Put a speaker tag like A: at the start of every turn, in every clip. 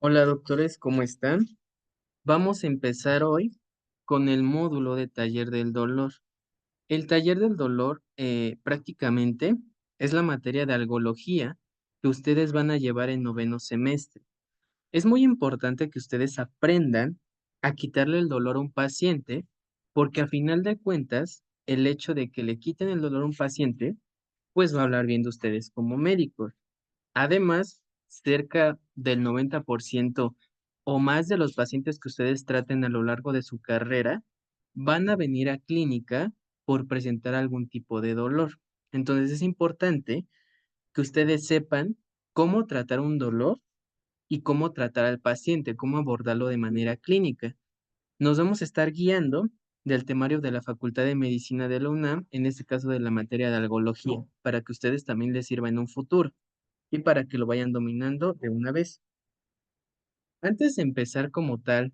A: Hola doctores, ¿cómo están? Vamos a empezar hoy con el módulo de taller del dolor. El taller del dolor prácticamente es la materia de algología que ustedes van a llevar en noveno semestre. Es muy importante que ustedes aprendan a quitarle el dolor a un paciente porque a final de cuentas el hecho de que le quiten el dolor a un paciente pues va a hablar bien de ustedes como médicos. Además, cerca del 90% o más de los pacientes que ustedes traten a lo largo de su carrera van a venir a clínica por presentar algún tipo de dolor. Entonces es importante que ustedes sepan cómo tratar un dolor y cómo tratar al paciente, cómo abordarlo de manera clínica. Nos vamos a estar guiando del temario de la Facultad de Medicina de la UNAM, en este caso de la materia de algología, para que ustedes también les sirva en un futuro y para que lo vayan dominando de una vez. Antes de empezar como tal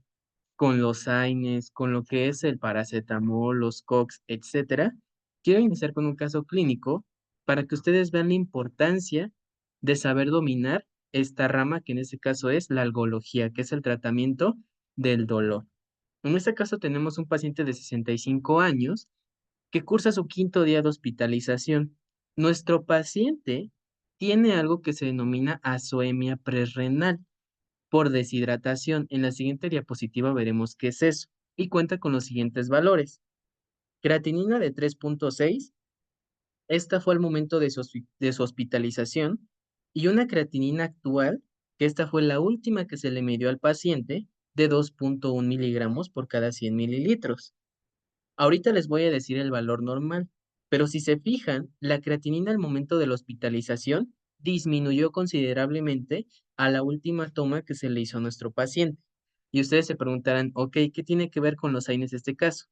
A: con los AINES, con lo que es el paracetamol, los COX, etcétera, quiero iniciar con un caso clínico para que ustedes vean la importancia de saber dominar esta rama que en este caso es la algología, que es el tratamiento del dolor. En este caso tenemos un paciente de 65 años que cursa su quinto día de hospitalización. Nuestro paciente tiene algo que se denomina azoemia prerrenal por deshidratación. En la siguiente diapositiva veremos qué es eso y cuenta con los siguientes valores. Creatinina de 3,6. Esta fue al momento de su hospitalización, y una creatinina actual, que esta fue la última que se le midió al paciente, de 2,1 miligramos por cada 100 mililitros. Ahorita les voy a decir el valor normal, pero si se fijan, la creatinina al momento de la hospitalización disminuyó considerablemente a la última toma que se le hizo a nuestro paciente. Y ustedes se preguntarán, ok, ¿qué tiene que ver con los AINES este caso?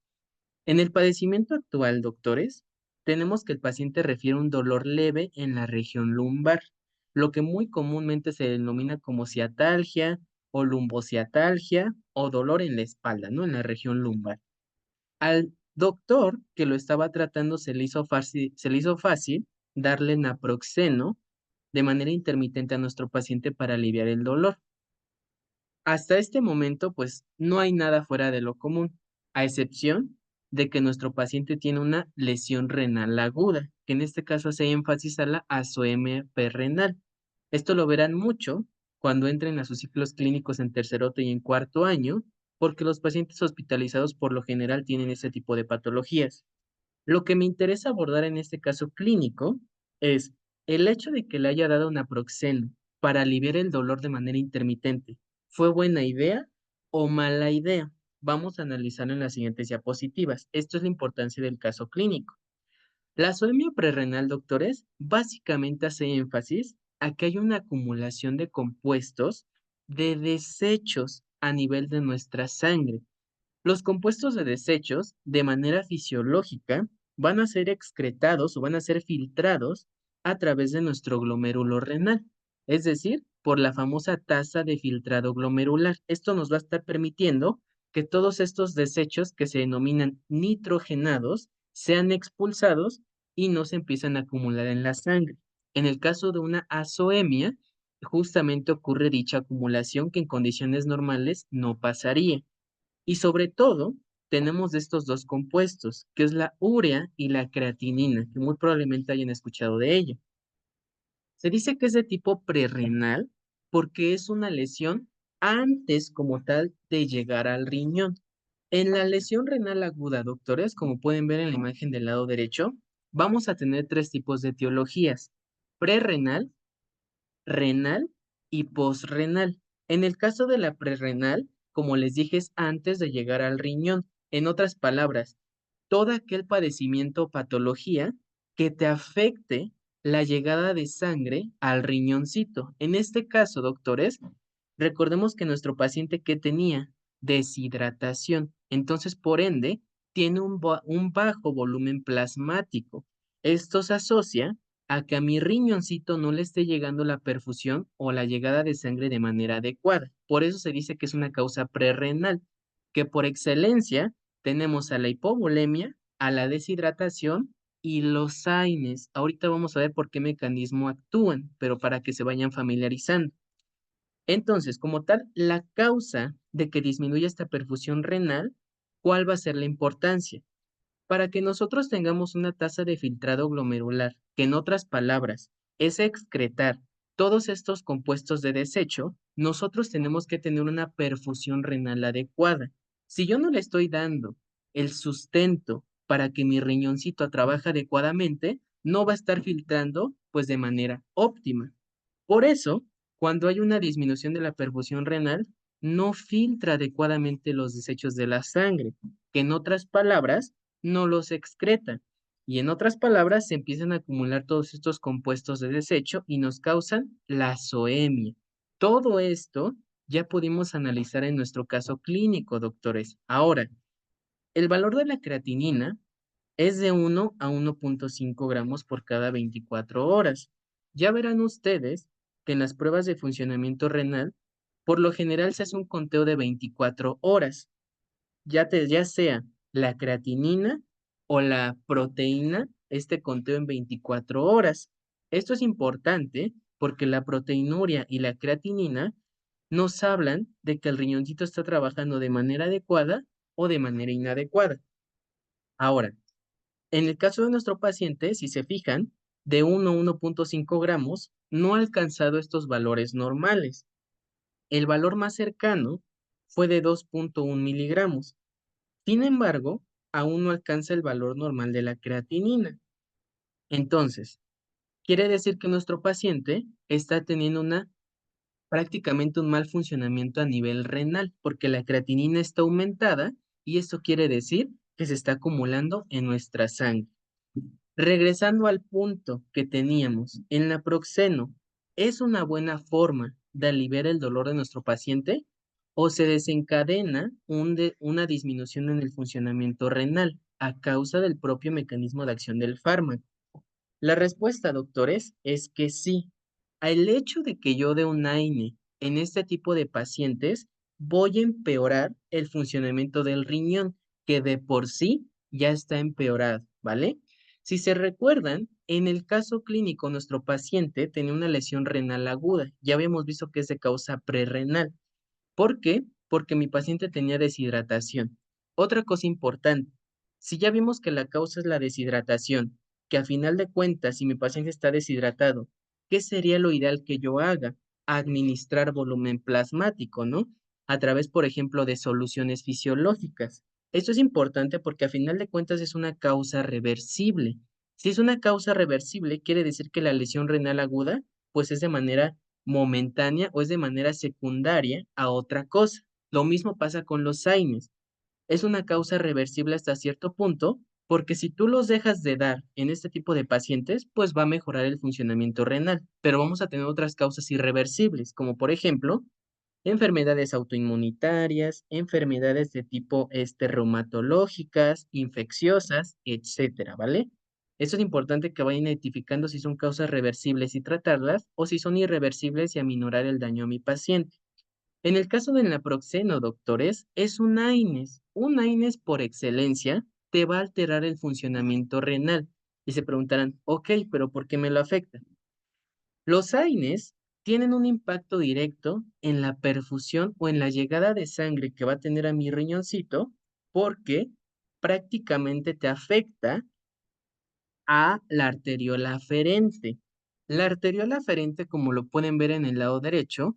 A: En el padecimiento actual, doctores, tenemos que el paciente refiere un dolor leve en la región lumbar, lo que muy comúnmente se denomina como ciatalgia o lumbociatalgia o dolor en la espalda, ¿no? En la región lumbar. Al doctor que lo estaba tratando se le hizo fácil darle naproxeno de manera intermitente a nuestro paciente para aliviar el dolor. Hasta este momento, pues no hay nada fuera de lo común, a excepción de que nuestro paciente tiene una lesión renal aguda, que en este caso hace énfasis a la azoemia perrenal. Esto lo verán mucho cuando entren a sus ciclos clínicos en terceroto y en cuarto año, porque los pacientes hospitalizados por lo general tienen ese tipo de patologías. Lo que me interesa abordar en este caso clínico es el hecho de que le haya dado naproxeno para aliviar el dolor de manera intermitente. ¿Fue buena idea o mala idea? Vamos a analizarlo en las siguientes diapositivas. Esto es la importancia del caso clínico. La azoemia prerrenal, doctores, básicamente hace énfasis a que hay una acumulación de compuestos de desechos a nivel de nuestra sangre. Los compuestos de desechos, de manera fisiológica, van a ser excretados o van a ser filtrados a través de nuestro glomérulo renal, es decir, por la famosa tasa de filtrado glomerular. Esto nos va a estar permitiendo que todos estos desechos que se denominan nitrogenados sean expulsados y no se empiezan a acumular en la sangre. En el caso de una azoemia, justamente ocurre dicha acumulación que en condiciones normales no pasaría. Y sobre todo, tenemos de estos dos compuestos, que es la urea y la creatinina, que muy probablemente hayan escuchado de ella. Se dice que es de tipo prerrenal porque es una lesión antes como tal de llegar al riñón. En la lesión renal aguda, doctores, como pueden ver en la imagen del lado derecho, vamos a tener tres tipos de etiologías: prerrenal, renal y posrenal. En el caso de la prerrenal, como les dije, es antes de llegar al riñón. En otras palabras, todo aquel padecimiento o patología que te afecte la llegada de sangre al riñoncito. En este caso, doctores, recordemos que nuestro paciente que tenía deshidratación, entonces por ende tiene un bajo volumen plasmático. Esto se asocia a que a mi riñoncito no le esté llegando la perfusión o la llegada de sangre de manera adecuada. Por eso se dice que es una causa prerrenal, que por excelencia tenemos a la hipovolemia, a la deshidratación y los AINES. Ahorita vamos a ver por qué mecanismo actúan, pero para que se vayan familiarizando. Entonces, como tal, la causa de que disminuya esta perfusión renal, ¿cuál va a ser la importancia? Para que nosotros tengamos una tasa de filtrado glomerular, que en otras palabras es excretar todos estos compuestos de desecho, nosotros tenemos que tener una perfusión renal adecuada. Si yo no le estoy dando el sustento para que mi riñoncito trabaje adecuadamente, no va a estar filtrando pues de manera óptima. Por eso, cuando hay una disminución de la perfusión renal, no filtra adecuadamente los desechos de la sangre, que en otras palabras, no los excreta. Y en otras palabras, se empiezan a acumular todos estos compuestos de desecho y nos causan la azoemia. Todo esto ya pudimos analizar en nuestro caso clínico, doctores. Ahora, el valor de la creatinina es de 1 a 1,5 gramos por cada 24 horas. Ya verán ustedes que en las pruebas de funcionamiento renal, por lo general se hace un conteo de 24 horas, ya sea la creatinina o la proteína, este conteo en 24 horas. Esto es importante porque la proteinuria y la creatinina nos hablan de que el riñoncito está trabajando de manera adecuada o de manera inadecuada. Ahora, en el caso de nuestro paciente, si se fijan, de 1 a 1,5 gramos, no ha alcanzado estos valores normales. El valor más cercano fue de 2,1 miligramos. Sin embargo, aún no alcanza el valor normal de la creatinina. Entonces, quiere decir que nuestro paciente está teniendo prácticamente un mal funcionamiento a nivel renal, porque la creatinina está aumentada y esto quiere decir que se está acumulando en nuestra sangre. Regresando al punto que teníamos, ¿el naproxeno es una buena forma de aliviar el dolor de nuestro paciente o se desencadena una disminución en el funcionamiento renal a causa del propio mecanismo de acción del fármaco? La respuesta, doctores, es que sí. El hecho de que yo dé un AINE en este tipo de pacientes, voy a empeorar el funcionamiento del riñón, que de por sí ya está empeorado, ¿vale? Si se recuerdan, en el caso clínico, nuestro paciente tenía una lesión renal aguda. Ya habíamos visto que es de causa prerrenal. ¿Por qué? Porque mi paciente tenía deshidratación. Otra cosa importante, si ya vimos que la causa es la deshidratación, que a final de cuentas, si mi paciente está deshidratado, ¿qué sería lo ideal que yo haga? Administrar volumen plasmático, ¿no? A través, por ejemplo, de soluciones fisiológicas. Esto es importante porque a final de cuentas es una causa reversible. Si es una causa reversible, quiere decir que la lesión renal aguda, pues es de manera momentánea o es de manera secundaria a otra cosa. Lo mismo pasa con los AINES. Es una causa reversible hasta cierto punto, porque si tú los dejas de dar en este tipo de pacientes, pues va a mejorar el funcionamiento renal, pero vamos a tener otras causas irreversibles, como por ejemplo, enfermedades autoinmunitarias, enfermedades de tipo reumatológicas, infecciosas, etcétera, ¿vale? Eso es importante que vayan identificando si son causas reversibles y tratarlas o si son irreversibles y aminorar el daño a mi paciente. En el caso del naproxeno, doctores, es un AINES. Un AINES por excelencia te va a alterar el funcionamiento renal. Y se preguntarán, ok, pero ¿por qué me lo afecta? Los AINES tienen un impacto directo en la perfusión o en la llegada de sangre que va a tener a mi riñoncito porque prácticamente te afecta a la arteriola aferente. La arteriola aferente, como lo pueden ver en el lado derecho,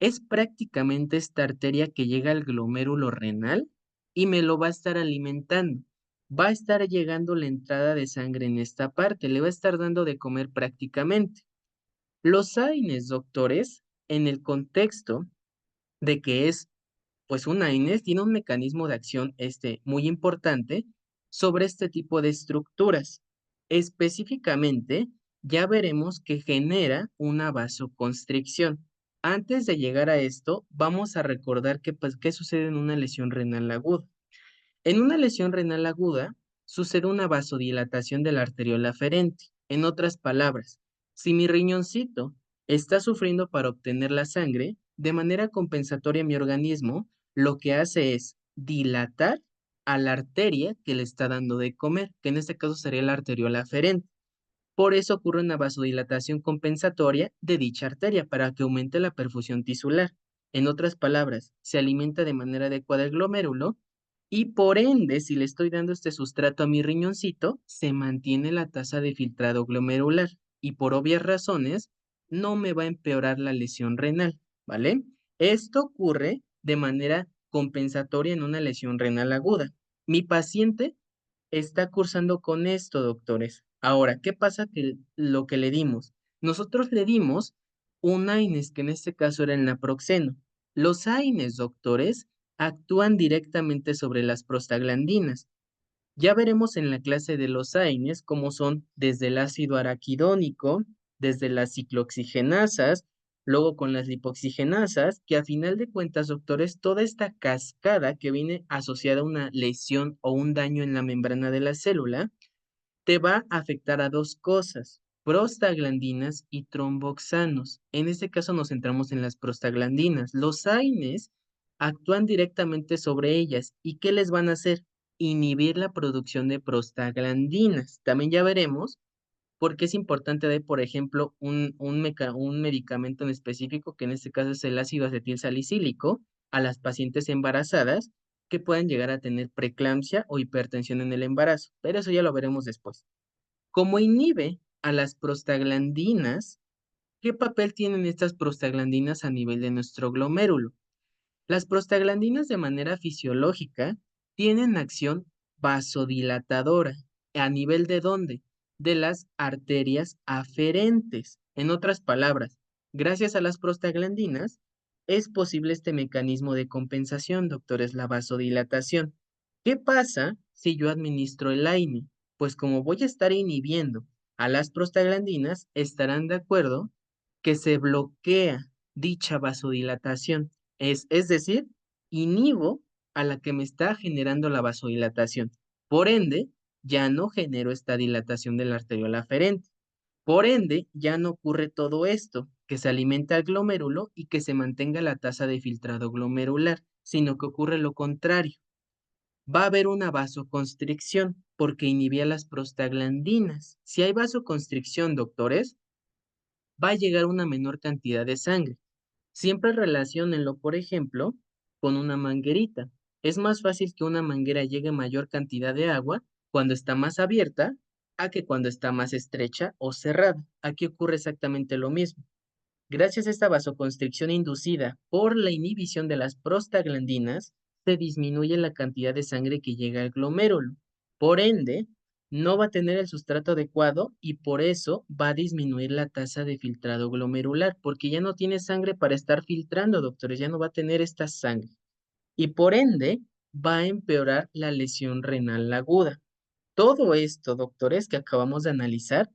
A: es prácticamente esta arteria que llega al glomérulo renal y me lo va a estar alimentando. Va a estar llegando la entrada de sangre en esta parte, le va a estar dando de comer prácticamente. Los AINES, doctores, en el contexto de que es, pues un AINES tiene un mecanismo de acción muy importante sobre este tipo de estructuras. Específicamente, ya veremos que genera una vasoconstricción. Antes de llegar a esto, vamos a recordar pues, qué sucede en una lesión renal aguda. En una lesión renal aguda sucede una vasodilatación de la arteriola aferente. En otras palabras, si mi riñoncito está sufriendo para obtener la sangre, de manera compensatoria mi organismo lo que hace es dilatar a la arteria que le está dando de comer, que en este caso sería la arteriola aferente. Por eso ocurre una vasodilatación compensatoria de dicha arteria para que aumente la perfusión tisular. En otras palabras, se alimenta de manera adecuada el glomérulo y por ende, si le estoy dando este sustrato a mi riñoncito, se mantiene la tasa de filtrado glomerular y por obvias razones no me va a empeorar la lesión renal, ¿vale? Esto ocurre de manera compensatoria en una lesión renal aguda. Mi paciente está cursando con esto, doctores. Ahora, ¿qué pasa que lo que le dimos? Nosotros le dimos un AINES, que en este caso era el naproxeno. Los AINES, doctores, actúan directamente sobre las prostaglandinas. Ya veremos en la clase de los AINES cómo son desde el ácido araquidónico, desde las ciclooxigenasas, luego con las lipoxigenasas, que a final de cuentas, doctores, toda esta cascada que viene asociada a una lesión o un daño en la membrana de la célula, te va a afectar a dos cosas, prostaglandinas y tromboxanos. En este caso nos centramos en las prostaglandinas. Los AINES actúan directamente sobre ellas. ¿Y qué les van a hacer? Inhibir la producción de prostaglandinas. También ya veremos por qué es importante dar, por ejemplo, un medicamento en específico, que en este caso es el ácido acetilsalicílico, a las pacientes embarazadas que pueden llegar a tener preeclampsia o hipertensión en el embarazo. Pero eso ya lo veremos después. Como inhibe a las prostaglandinas, ¿qué papel tienen estas prostaglandinas a nivel de nuestro glomérulo? Las prostaglandinas de manera fisiológica tienen acción vasodilatadora. ¿A nivel de dónde? De las arterias aferentes. En otras palabras, gracias a las prostaglandinas es posible este mecanismo de compensación, doctores, la vasodilatación. ¿Qué pasa si yo administro el AINE? Pues como voy a estar inhibiendo a las prostaglandinas, estarán de acuerdo que se bloquea dicha vasodilatación. Es decir, inhibo a la que me está generando la vasodilatación. Por ende, ya no genero esta dilatación de la arteriola aferente. Por ende, ya no ocurre todo esto, que se alimenta el glomérulo y que se mantenga la tasa de filtrado glomerular, sino que ocurre lo contrario. Va a haber una vasoconstricción porque inhibía las prostaglandinas. Si hay vasoconstricción, doctores, va a llegar una menor cantidad de sangre. Siempre relaciónenlo, por ejemplo, con una manguerita. Es más fácil que una manguera llegue mayor cantidad de agua cuando está más abierta a que cuando está más estrecha o cerrada. Aquí ocurre exactamente lo mismo. Gracias a esta vasoconstricción inducida por la inhibición de las prostaglandinas, se disminuye la cantidad de sangre que llega al glomérulo. Por ende, no va a tener el sustrato adecuado y por eso va a disminuir la tasa de filtrado glomerular, porque ya no tiene sangre para estar filtrando, doctores, ya no va a tener esta sangre. Y por ende, va a empeorar la lesión renal aguda. Todo esto, doctores, que acabamos de analizar,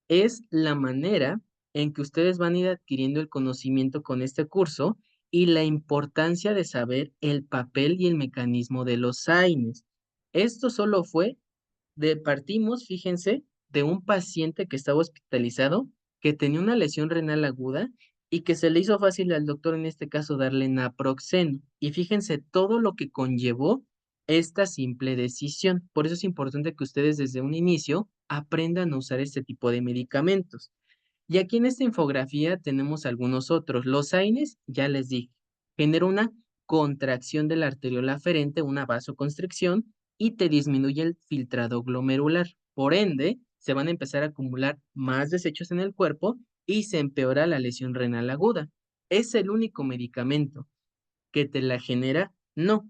A: es la manera en que ustedes van a ir adquiriendo el conocimiento con este curso y la importancia de saber el papel y el mecanismo de los AINES. Esto solo fue partimos, fíjense, de un paciente que estaba hospitalizado, que tenía una lesión renal aguda y que se le hizo fácil al doctor en este caso darle naproxeno. Y fíjense todo lo que conllevó esta simple decisión. Por eso es importante que ustedes desde un inicio aprendan a usar este tipo de medicamentos. Y aquí en esta infografía tenemos algunos otros. Los AINES, ya les dije, genera una contracción de la arteriola aferente, una vasoconstricción, y te disminuye el filtrado glomerular. Por ende, se van a empezar a acumular más desechos en el cuerpo y se empeora la lesión renal aguda. ¿Es el único medicamento que te la genera? No.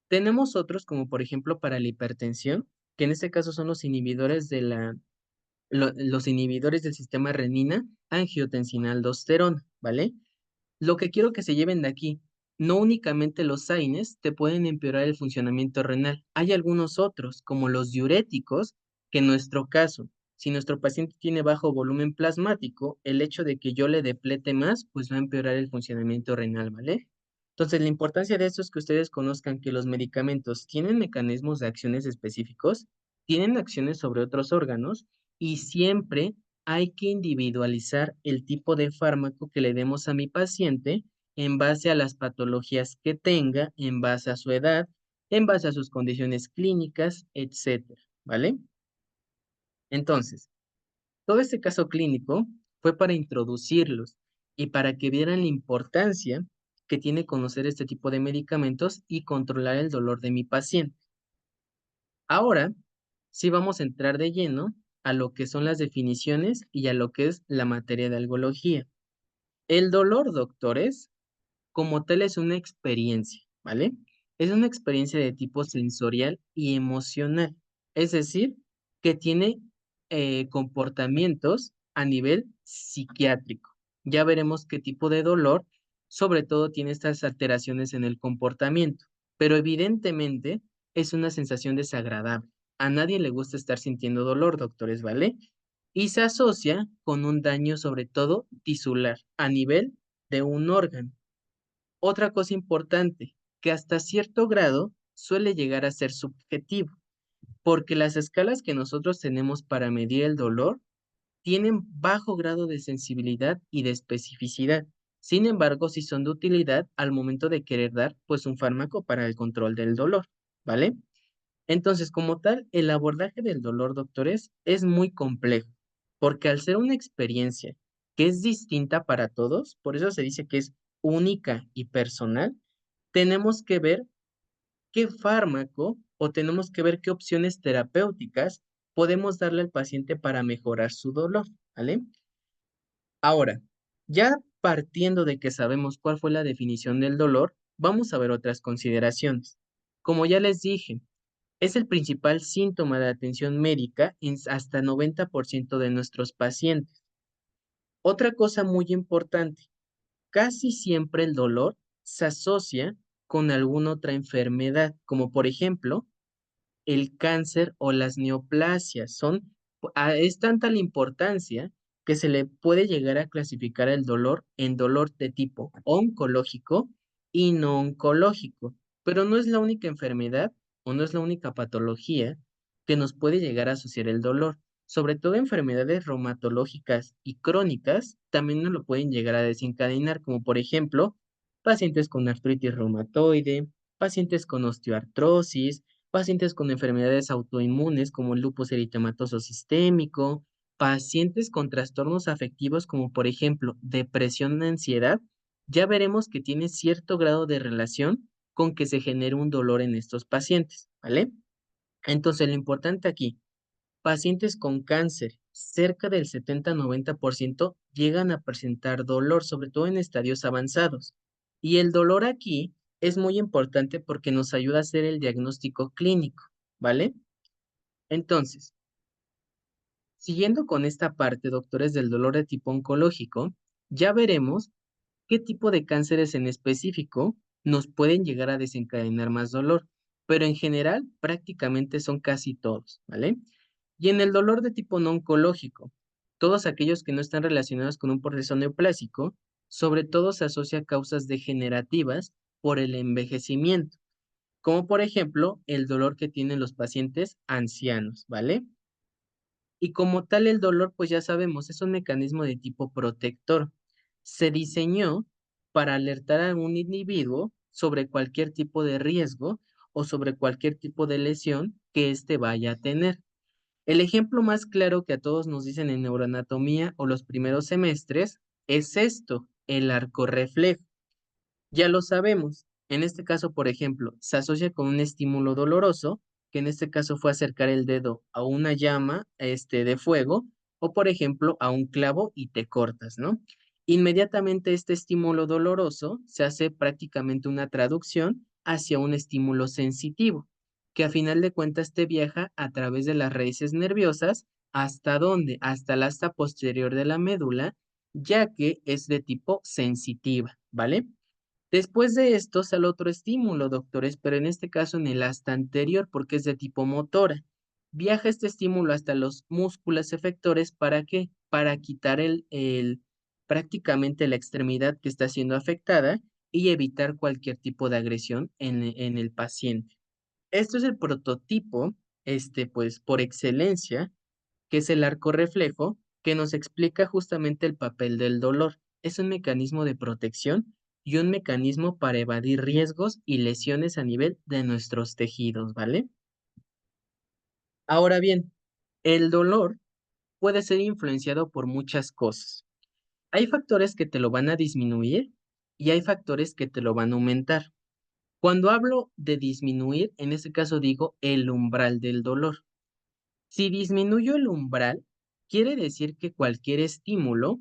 A: Tenemos otros, como por ejemplo para la hipertensión, que en este caso son los inhibidores de los inhibidores del sistema renina, angiotensina aldosterona, ¿vale? Lo que quiero que se lleven de aquí, no únicamente los AINES te pueden empeorar el funcionamiento renal. Hay algunos otros, como los diuréticos, que en nuestro caso, si nuestro paciente tiene bajo volumen plasmático, el hecho de que yo le deplete más, pues va a empeorar el funcionamiento renal, ¿vale? Entonces, la importancia de esto es que ustedes conozcan que los medicamentos tienen mecanismos de acciones específicos, tienen acciones sobre otros órganos y siempre hay que individualizar el tipo de fármaco que le demos a mi paciente en base a las patologías que tenga, en base a su edad, en base a sus condiciones clínicas, etcétera, ¿vale? Entonces, Todo este caso clínico fue para introducirlos y para que vieran la importancia que tiene conocer este tipo de medicamentos y controlar el dolor de mi paciente. Ahora, sí vamos a entrar de lleno a lo que son las definiciones y a lo que es la materia de algología. El dolor, doctores, como tal es una experiencia, ¿vale? Es una experiencia de tipo sensorial y emocional, es decir, que tiene comportamientos a nivel psiquiátrico. Ya veremos qué tipo de dolor, sobre todo tiene estas alteraciones en el comportamiento, pero evidentemente es una sensación desagradable. A nadie le gusta estar sintiendo dolor, doctores, ¿vale? Y se asocia con un daño sobre todo tisular a nivel de un órgano. Otra cosa importante, que hasta cierto grado suele llegar a ser subjetivo, porque las escalas que nosotros tenemos para medir el dolor tienen bajo grado de sensibilidad y de especificidad. Sin embargo, sí son de utilidad al momento de querer dar pues un fármaco para el control del dolor, ¿vale? Entonces, como tal, el abordaje del dolor, doctores, es muy complejo, porque al ser una experiencia que es distinta para todos, por eso se dice que es única y personal, tenemos que ver qué fármaco o tenemos que ver qué opciones terapéuticas podemos darle al paciente para mejorar su dolor, ¿vale? Ahora, ya partiendo de que sabemos cuál fue la definición del dolor, vamos a ver otras consideraciones. Como ya les dije, es el principal síntoma de atención médica en hasta 90% de nuestros pacientes. Otra cosa muy importante, casi siempre el dolor se asocia con alguna otra enfermedad, como por ejemplo el cáncer o las neoplasias. Es tanta la importancia que se le puede llegar a clasificar el dolor en dolor de tipo oncológico y no oncológico, pero no es la única enfermedad o no es la única patología que nos puede llegar a asociar el dolor. Sobre todo enfermedades reumatológicas y crónicas también nos lo pueden llegar a desencadenar, como por ejemplo pacientes con artritis reumatoide, pacientes con osteoartrosis, pacientes con enfermedades autoinmunes como el lupus eritematoso sistémico, pacientes con trastornos afectivos como por ejemplo depresión y ansiedad, ya veremos que tiene cierto grado de relación con que se genere un dolor en estos pacientes, ¿vale? Entonces, lo importante aquí, pacientes con cáncer, cerca del 70-90% llegan a presentar dolor, sobre todo en estadios avanzados. Y el dolor aquí es muy importante porque nos ayuda a hacer el diagnóstico clínico, ¿vale? Entonces, siguiendo con esta parte, doctores, del dolor de tipo oncológico, ya veremos qué tipo de cánceres en específico nos pueden llegar a desencadenar más dolor, pero en general prácticamente son casi todos, ¿vale? Y en el dolor de tipo no oncológico, todos aquellos que no están relacionados con un proceso neoplásico, sobre todo se asocia a causas degenerativas por el envejecimiento, como por ejemplo el dolor que tienen los pacientes ancianos, ¿vale? Y como tal el dolor, pues ya sabemos, es un mecanismo de tipo protector. Se diseñó para alertar a un individuo sobre cualquier tipo de riesgo o sobre cualquier tipo de lesión que éste vaya a tener. El ejemplo más claro que a todos nos dicen en neuroanatomía o los primeros semestres es esto, el arco reflejo. Ya lo sabemos. En este caso, por ejemplo, se asocia con un estímulo doloroso, que en este caso fue acercar el dedo a una llama, de fuego, o por ejemplo, a un clavo y te cortas, ¿no? Inmediatamente este estímulo doloroso se hace prácticamente una traducción hacia un estímulo sensitivo, que a final de cuentas te viaja a través de las raíces nerviosas. ¿Hasta dónde? Hasta el asta posterior de la médula, ya que es de tipo sensitiva, ¿vale? Después de esto sale otro estímulo, doctores, pero en este caso en el asta anterior, porque es de tipo motora. Viaja este estímulo hasta los músculos efectores, ¿para qué? Para quitar prácticamente la extremidad que está siendo afectada y evitar cualquier tipo de agresión en el paciente. Esto es el prototipo, pues por excelencia, que es el arco reflejo, que nos explica justamente el papel del dolor. Es un mecanismo de protección y un mecanismo para evadir riesgos y lesiones a nivel de nuestros tejidos, ¿vale? Ahora bien, el dolor puede ser influenciado por muchas cosas. Hay factores que te lo van a disminuir y hay factores que te lo van a aumentar. Cuando hablo de disminuir, en este caso digo el umbral del dolor. Si disminuyo el umbral, quiere decir que cualquier estímulo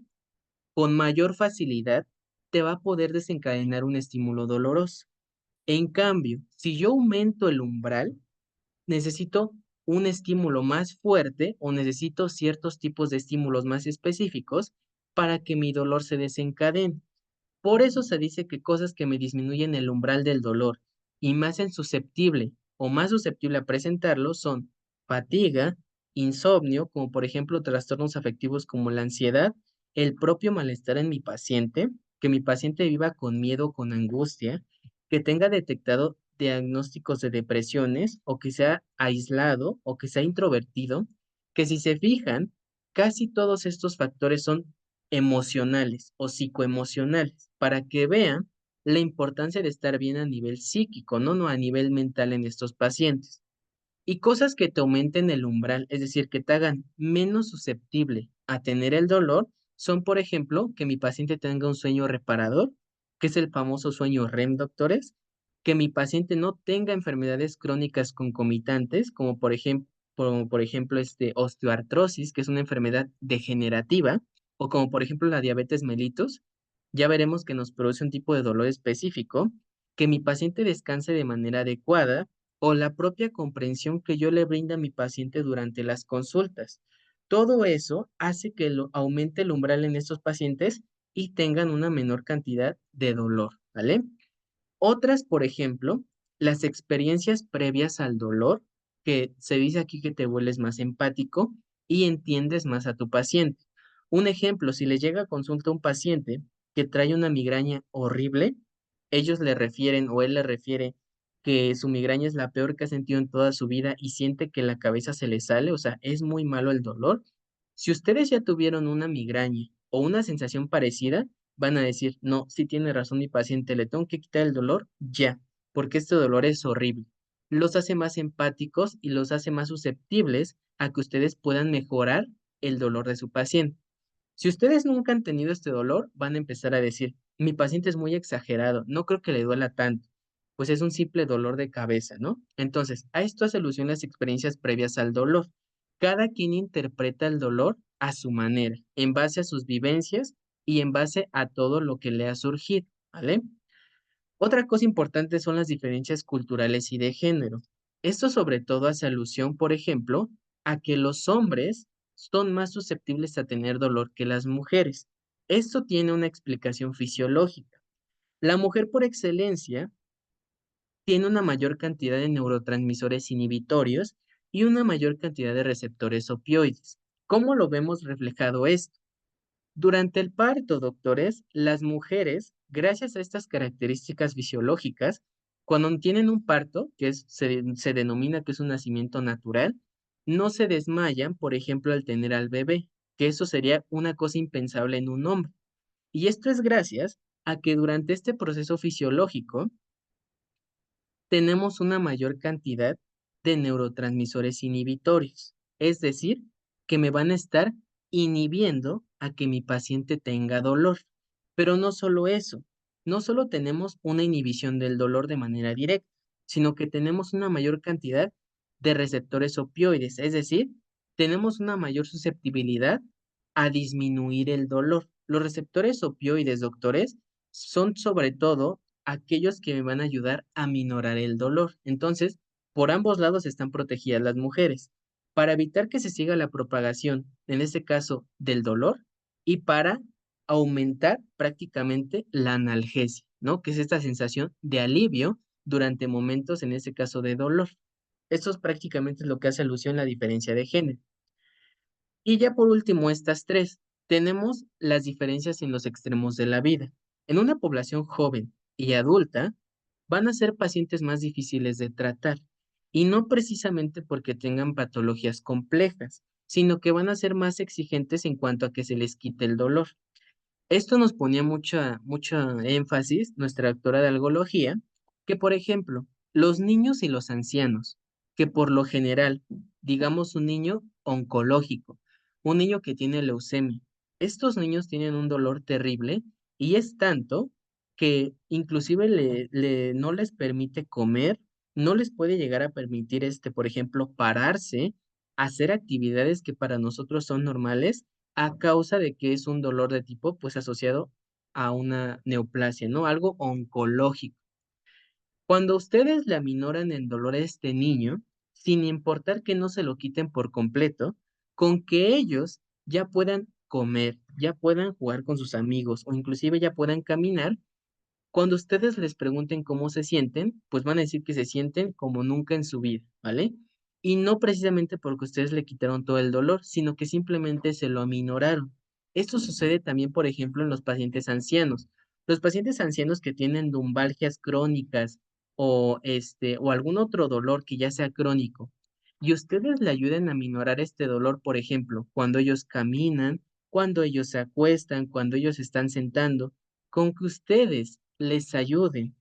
A: con mayor facilidad te va a poder desencadenar un estímulo doloroso. En cambio, si yo aumento el umbral, necesito un estímulo más fuerte o necesito ciertos tipos de estímulos más específicos para que mi dolor se desencadene. Por eso se dice que cosas que me disminuyen el umbral del dolor y me hacen susceptible o más susceptible a presentarlo son fatiga, insomnio, como por ejemplo trastornos afectivos como la ansiedad, el propio malestar en mi paciente, que mi paciente viva con miedo, con angustia, que tenga detectado diagnósticos de depresiones o que sea aislado o que sea introvertido, que si se fijan, casi todos estos factores son emocionales o psicoemocionales, para que vean la importancia de estar bien a nivel psíquico, no a nivel mental en estos pacientes. Y cosas que te aumenten el umbral, es decir, que te hagan menos susceptible a tener el dolor, son, por ejemplo, que mi paciente tenga un sueño reparador, que es el famoso sueño REM, doctores, que mi paciente no tenga enfermedades crónicas concomitantes, como por ejemplo osteoartrosis, que es una enfermedad degenerativa, o como por ejemplo la diabetes mellitus, ya veremos que nos produce un tipo de dolor específico, que mi paciente descanse de manera adecuada, o la propia comprensión que yo le brinda a mi paciente durante las consultas. Todo eso hace que aumente el umbral en estos pacientes y tengan una menor cantidad de dolor, ¿vale? Otras, por ejemplo, las experiencias previas al dolor, que se dice aquí que te vuelves más empático y entiendes más a tu paciente. Un ejemplo, si le llega a consulta un paciente que trae una migraña horrible, ellos le refieren o él le refiere que su migraña es la peor que ha sentido en toda su vida y siente que la cabeza se le sale, o sea, es muy malo el dolor. Si ustedes ya tuvieron una migraña o una sensación parecida, van a decir, no, sí tiene razón mi paciente, le tengo que quitar el dolor ya, porque este dolor es horrible. Los hace más empáticos y los hace más susceptibles a que ustedes puedan mejorar el dolor de su paciente. Si ustedes nunca han tenido este dolor, van a empezar a decir, mi paciente es muy exagerado, no creo que le duela tanto, pues es un simple dolor de cabeza, ¿no? Entonces, a esto hace alusión las experiencias previas al dolor. Cada quien interpreta el dolor a su manera, en base a sus vivencias y en base a todo lo que le ha surgido, ¿vale? Otra cosa importante son las diferencias culturales y de género. Esto sobre todo hace alusión, por ejemplo, a que los hombres son más susceptibles a tener dolor que las mujeres. Esto tiene una explicación fisiológica. La mujer por excelencia tiene una mayor cantidad de neurotransmisores inhibitorios y una mayor cantidad de receptores opioides. ¿Cómo lo vemos reflejado esto? Durante el parto, doctores, las mujeres, gracias a estas características fisiológicas, cuando tienen un parto, se denomina que es un nacimiento natural, no se desmayan, por ejemplo, al tener al bebé, que eso sería una cosa impensable en un hombre. Y esto es gracias a que durante este proceso fisiológico, tenemos una mayor cantidad de neurotransmisores inhibitorios, es decir, que me van a estar inhibiendo a que mi paciente tenga dolor. Pero no solo eso, no solo tenemos una inhibición del dolor de manera directa, sino que tenemos una mayor cantidad de receptores opioides, es decir, tenemos una mayor susceptibilidad a disminuir el dolor. Los receptores opioides, doctores, son sobre todo aquellos que me van a ayudar a minorar el dolor. Entonces, por ambos lados están protegidas las mujeres, para evitar que se siga la propagación, en este caso, del dolor, y para aumentar prácticamente la analgesia, ¿no? Que es esta sensación de alivio durante momentos, en este caso, de dolor. Esto es prácticamente lo que hace alusión a la diferencia de género. Y ya por último, estas tres. Tenemos las diferencias en los extremos de la vida. En una población joven y adulta, van a ser pacientes más difíciles de tratar, y no precisamente porque tengan patologías complejas, sino que van a ser más exigentes en cuanto a que se les quite el dolor. Esto nos ponía mucha énfasis nuestra doctora de algología, que por ejemplo, los niños y los ancianos, que por lo general, digamos un niño oncológico, un niño que tiene leucemia. Estos niños tienen un dolor terrible y es tanto que inclusive no les permite comer, no les puede llegar a permitir, por ejemplo, pararse, hacer actividades que para nosotros son normales a causa de que es un dolor de tipo, pues, asociado a una neoplasia, ¿no? Algo oncológico. Cuando ustedes le aminoran el dolor a este niño, sin importar que no se lo quiten por completo, con que ellos ya puedan comer, ya puedan jugar con sus amigos o inclusive ya puedan caminar, cuando ustedes les pregunten cómo se sienten, pues van a decir que se sienten como nunca en su vida, ¿vale? Y no precisamente porque ustedes le quitaron todo el dolor, sino que simplemente se lo aminoraron. Esto sucede también, por ejemplo, en los pacientes ancianos. Los pacientes ancianos que tienen lumbalgias crónicas o algún otro dolor que ya sea crónico, y ustedes le ayuden a minorar este dolor, por ejemplo, cuando ellos caminan, cuando ellos se acuestan, cuando ellos se están sentando, con que ustedes les ayuden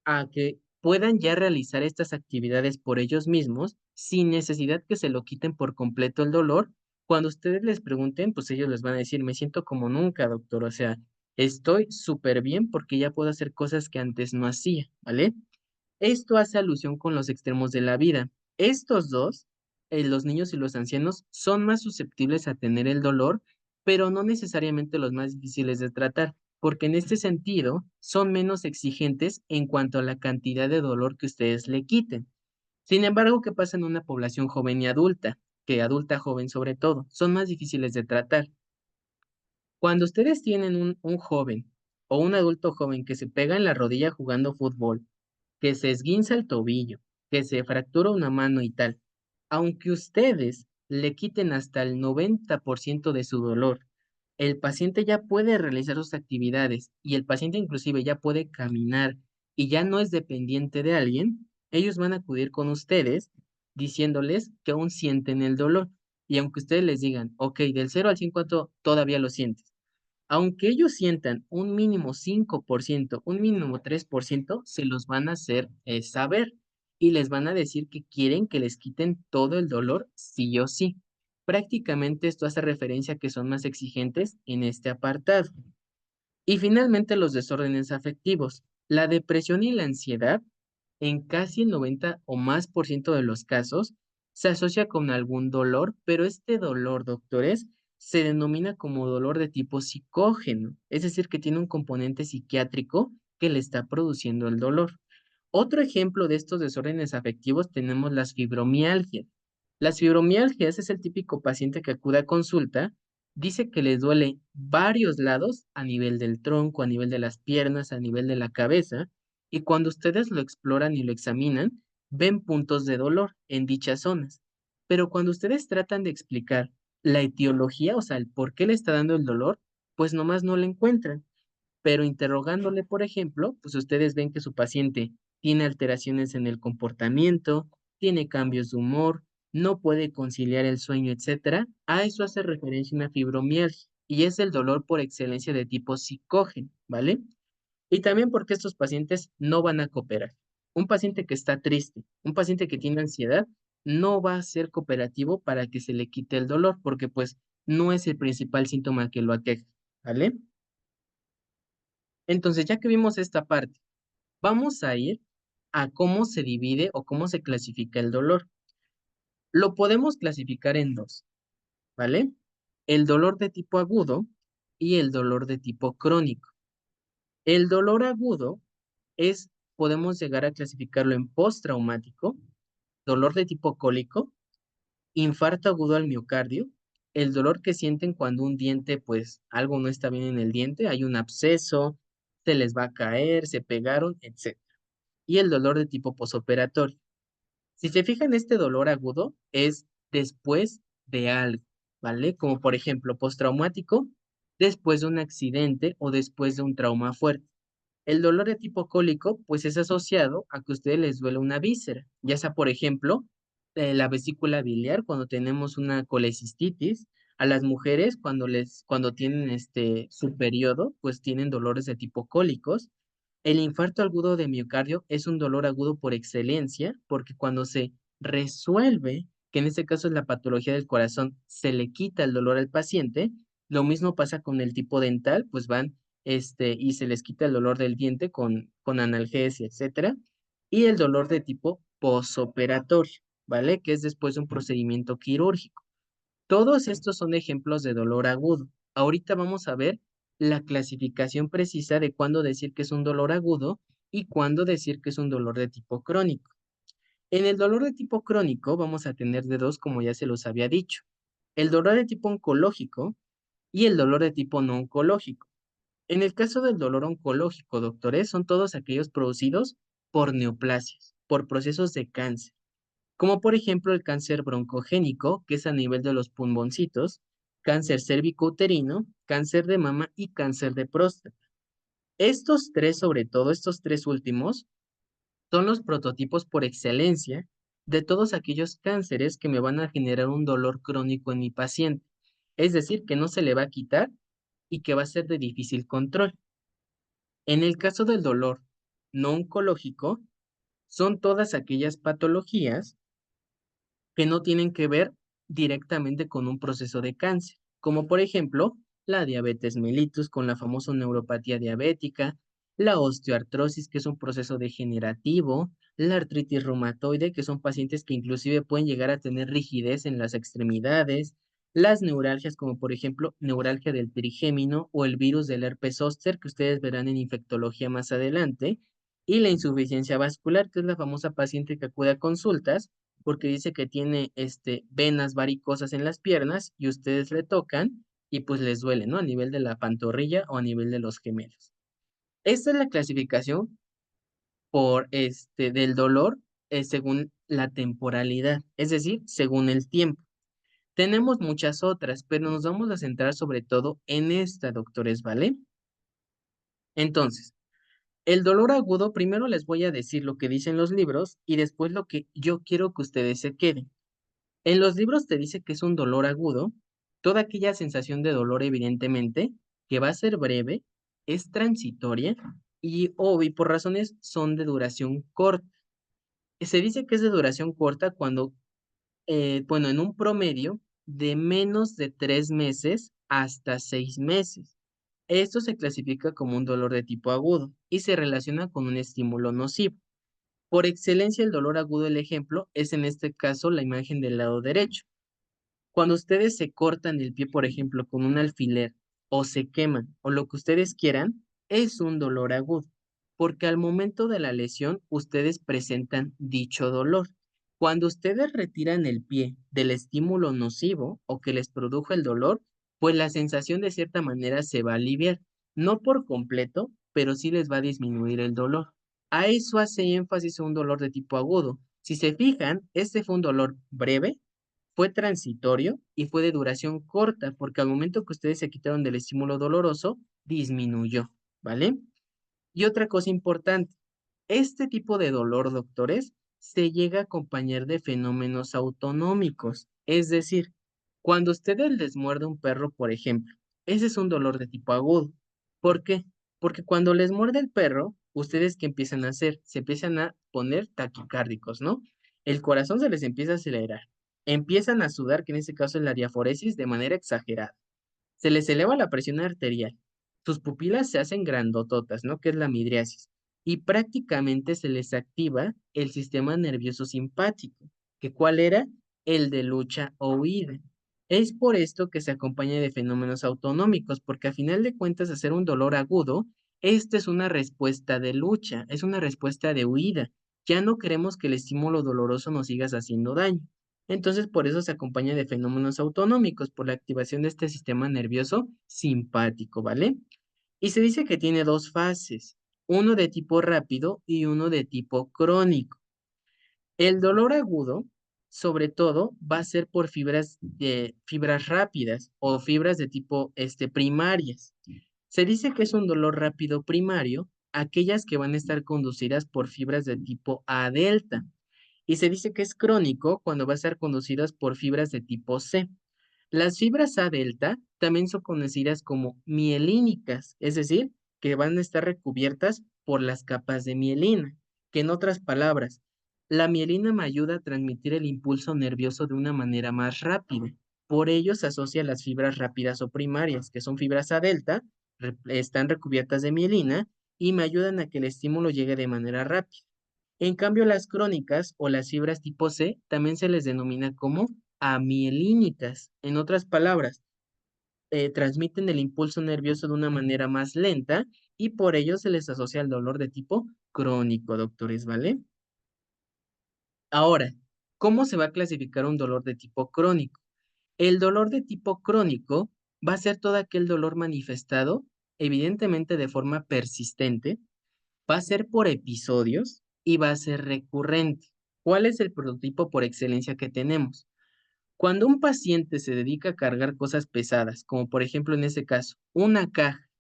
A: a que puedan ya realizar estas actividades por ellos mismos, sin necesidad que se lo quiten por completo el dolor. Cuando ustedes les pregunten, pues ellos les van a decir, me siento como nunca, doctor, o sea, estoy súper bien porque ya puedo hacer cosas que antes no hacía, ¿vale? Esto hace alusión con los extremos de la vida. Estos dos, los niños y los ancianos, son más susceptibles a tener el dolor, pero no necesariamente los más difíciles de tratar, porque en este sentido son menos exigentes en cuanto a la cantidad de dolor que ustedes le quiten. Sin embargo, ¿qué pasa en una población joven y adulta? Que adulta joven sobre todo, son más difíciles de tratar. Cuando ustedes tienen un joven o un adulto joven que se pega en la rodilla jugando fútbol, que se esguinza el tobillo, que se fractura una mano y tal, aunque ustedes le quiten hasta el 90% de su dolor, el paciente ya puede realizar sus actividades y el paciente inclusive ya puede caminar y ya no es dependiente de alguien, ellos van a acudir con ustedes diciéndoles que aún sienten el dolor. Y aunque ustedes les digan, ok, del 0 al 100, ¿cuánto todavía lo sientes? Aunque ellos sientan un mínimo 5%, un mínimo 3%, se los van a hacer saber y les van a decir que quieren que les quiten todo el dolor sí o sí. Prácticamente esto hace referencia a que son más exigentes en este apartado. Y finalmente los desórdenes afectivos. La depresión y la ansiedad, en casi el 90 o más por ciento de los casos, se asocia con algún dolor, pero este dolor, doctores, se denomina como dolor de tipo psicógeno, es decir, que tiene un componente psiquiátrico que le está produciendo el dolor. Otro ejemplo de estos desórdenes afectivos tenemos las fibromialgias. Las fibromialgias es el típico paciente que acude a consulta, dice que les duele varios lados a nivel del tronco, a nivel de las piernas, a nivel de la cabeza, y cuando ustedes lo exploran y lo examinan, ven puntos de dolor en dichas zonas. Pero cuando ustedes tratan de explicar la etiología, o sea, el por qué le está dando el dolor, pues nomás no le encuentran. Pero interrogándole, por ejemplo, pues ustedes ven que su paciente tiene alteraciones en el comportamiento, tiene cambios de humor, no puede conciliar el sueño, etcétera. A eso hace referencia una fibromialgia y es el dolor por excelencia de tipo psicógeno, ¿vale? Y también porque estos pacientes no van a cooperar. Un paciente que está triste, un paciente que tiene ansiedad, no va a ser cooperativo para que se le quite el dolor, porque pues no es el principal síntoma que lo aqueja, ¿vale? Entonces, ya que vimos esta parte, vamos a ir a cómo se divide o cómo se clasifica el dolor. Lo podemos clasificar en dos, ¿vale? El dolor de tipo agudo y el dolor de tipo crónico. El dolor agudo podemos llegar a clasificarlo en postraumático, dolor de tipo cólico, infarto agudo al miocardio, el dolor que sienten cuando un diente, pues algo no está bien en el diente, hay un absceso, se les va a caer, se pegaron, etc. Y el dolor de tipo posoperatorio. Si se fijan, este dolor agudo es después de algo, ¿vale? Como por ejemplo, postraumático, después de un accidente o después de un trauma fuerte. El dolor de tipo cólico, pues es asociado a que a ustedes les duele una víscera, ya sea, por ejemplo, la vesícula biliar cuando tenemos una colecistitis, a las mujeres cuando tienen su periodo, pues tienen dolores de tipo cólicos. El infarto agudo de miocardio es un dolor agudo por excelencia, porque cuando se resuelve que en este caso es la patología del corazón, se le quita el dolor al paciente. Lo mismo pasa con el tipo dental, pues van y se les quita el dolor del diente con analgesia, etcétera. Y el dolor de tipo posoperatorio, ¿vale? Que es después de un procedimiento quirúrgico. Todos estos son ejemplos de dolor agudo. Ahorita vamos a ver la clasificación precisa de cuándo decir que es un dolor agudo y cuándo decir que es un dolor de tipo crónico. En el dolor de tipo crónico vamos a tener de dos, como ya se los había dicho. El dolor de tipo oncológico y el dolor de tipo no oncológico. En el caso del dolor oncológico, doctores, son todos aquellos producidos por neoplasias, por procesos de cáncer, como por ejemplo el cáncer broncogénico, que es a nivel de los pulmoncitos, cáncer cérvico-uterino, cáncer de mama y cáncer de próstata. Estos tres, sobre todo estos tres últimos, son los prototipos por excelencia de todos aquellos cánceres que me van a generar un dolor crónico en mi paciente. Es decir, que no se le va a quitar y que va a ser de difícil control. En el caso del dolor no oncológico, son todas aquellas patologías que no tienen que ver directamente con un proceso de cáncer, como por ejemplo la diabetes mellitus con la famosa neuropatía diabética, la osteoartrosis, que es un proceso degenerativo, la artritis reumatoide, que son pacientes que inclusive pueden llegar a tener rigidez en las extremidades, las neuralgias, como por ejemplo neuralgia del trigémino o el virus del herpes zóster, que ustedes verán en infectología más adelante, y la insuficiencia vascular, que es la famosa paciente que acude a consultas porque dice que tiene venas varicosas en las piernas y ustedes le tocan y pues les duele, ¿no? A nivel de la pantorrilla o a nivel de los gemelos. Esta es la clasificación por del dolor según la temporalidad, es decir, según el tiempo. Tenemos muchas otras, pero nos vamos a centrar sobre todo en esta, doctores, ¿vale? Entonces, el dolor agudo, primero les voy a decir lo que dicen los libros y después lo que yo quiero que ustedes se queden. En los libros te dice que es un dolor agudo, toda aquella sensación de dolor evidentemente, que va a ser breve, es transitoria y por razones son de duración corta. Se dice que es de duración corta cuando, bueno, en un promedio de menos de 3 meses hasta 6 meses. Esto se clasifica como un dolor de tipo agudo y se relaciona con un estímulo nocivo. Por excelencia, el dolor agudo, el ejemplo, es en este caso la imagen del lado derecho. Cuando ustedes se cortan el pie, por ejemplo, con un alfiler o se queman o lo que ustedes quieran, es un dolor agudo, porque al momento de la lesión ustedes presentan dicho dolor. Cuando ustedes retiran el pie del estímulo nocivo o que les produjo el dolor, pues la sensación de cierta manera se va a aliviar, no por completo, pero sí les va a disminuir el dolor. A eso hace énfasis un dolor de tipo agudo. Si se fijan, este fue un dolor breve, fue transitorio y fue de duración corta, porque al momento que ustedes se quitaron del estímulo doloroso, disminuyó, ¿vale? Y otra cosa importante, este tipo de dolor, doctores, se llega a acompañar de fenómenos autonómicos, es decir, cuando ustedes les muerde un perro, por ejemplo, ese es un dolor de tipo agudo. ¿Por qué? Porque cuando les muerde el perro, ustedes qué empiezan a hacer, se empiezan a poner taquicárdicos, ¿no? El corazón se les empieza a acelerar, empiezan a sudar, que en este caso es la diaforesis, de manera exagerada. Se les eleva la presión arterial, sus pupilas se hacen grandototas, ¿no? Que es la midriasis. Y prácticamente se les activa el sistema nervioso simpático, que ¿cuál era? El de lucha o huida. Es por esto que se acompaña de fenómenos autonómicos, porque a final de cuentas, hacer un dolor agudo, esta es una respuesta de lucha, es una respuesta de huida. Ya no queremos que el estímulo doloroso nos siga haciendo daño. Entonces, por eso se acompaña de fenómenos autonómicos, por la activación de este sistema nervioso simpático, ¿vale? Y se dice que tiene dos fases, uno de tipo rápido y uno de tipo crónico. El dolor agudo, sobre todo, va a ser por fibras rápidas o fibras de tipo primarias. Se dice que es un dolor rápido primario, aquellas que van a estar conducidas por fibras de tipo A delta. Y se dice que es crónico cuando va a ser conducidas por fibras de tipo C. Las fibras A delta también son conocidas como mielínicas, es decir, que van a estar recubiertas por las capas de mielina, que en otras palabras, La mielina me ayuda a transmitir el impulso nervioso de una manera más rápida. Por ello se asocia a las fibras rápidas o primarias, que son fibras A delta, están recubiertas de mielina y me ayudan a que el estímulo llegue de manera rápida. En cambio, las crónicas o las fibras tipo C también se les denomina como amielínicas. En otras palabras, transmiten el impulso nervioso de una manera más lenta y por ello se les asocia al dolor de tipo crónico, doctores, ¿vale? Ahora, ¿cómo se va a clasificar un dolor de tipo crónico? El dolor de tipo crónico va a ser todo aquel dolor manifestado, evidentemente de forma persistente, va a ser por episodios y va a ser recurrente. ¿Cuál es el prototipo por excelencia que tenemos? Cuando un paciente se dedica a cargar cosas pesadas, como por ejemplo en este caso, una caja,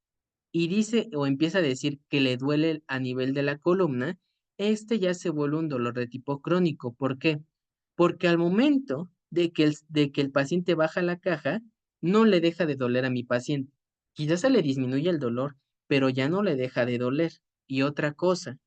A: y dice o empieza a decir que le duele a nivel de la columna, este ya se vuelve un dolor de tipo crónico. ¿Por qué? Porque al momento de que el paciente baja la caja, no le deja de doler a mi paciente. Quizás se le disminuye el dolor, pero ya no le deja de doler. Y otra cosa,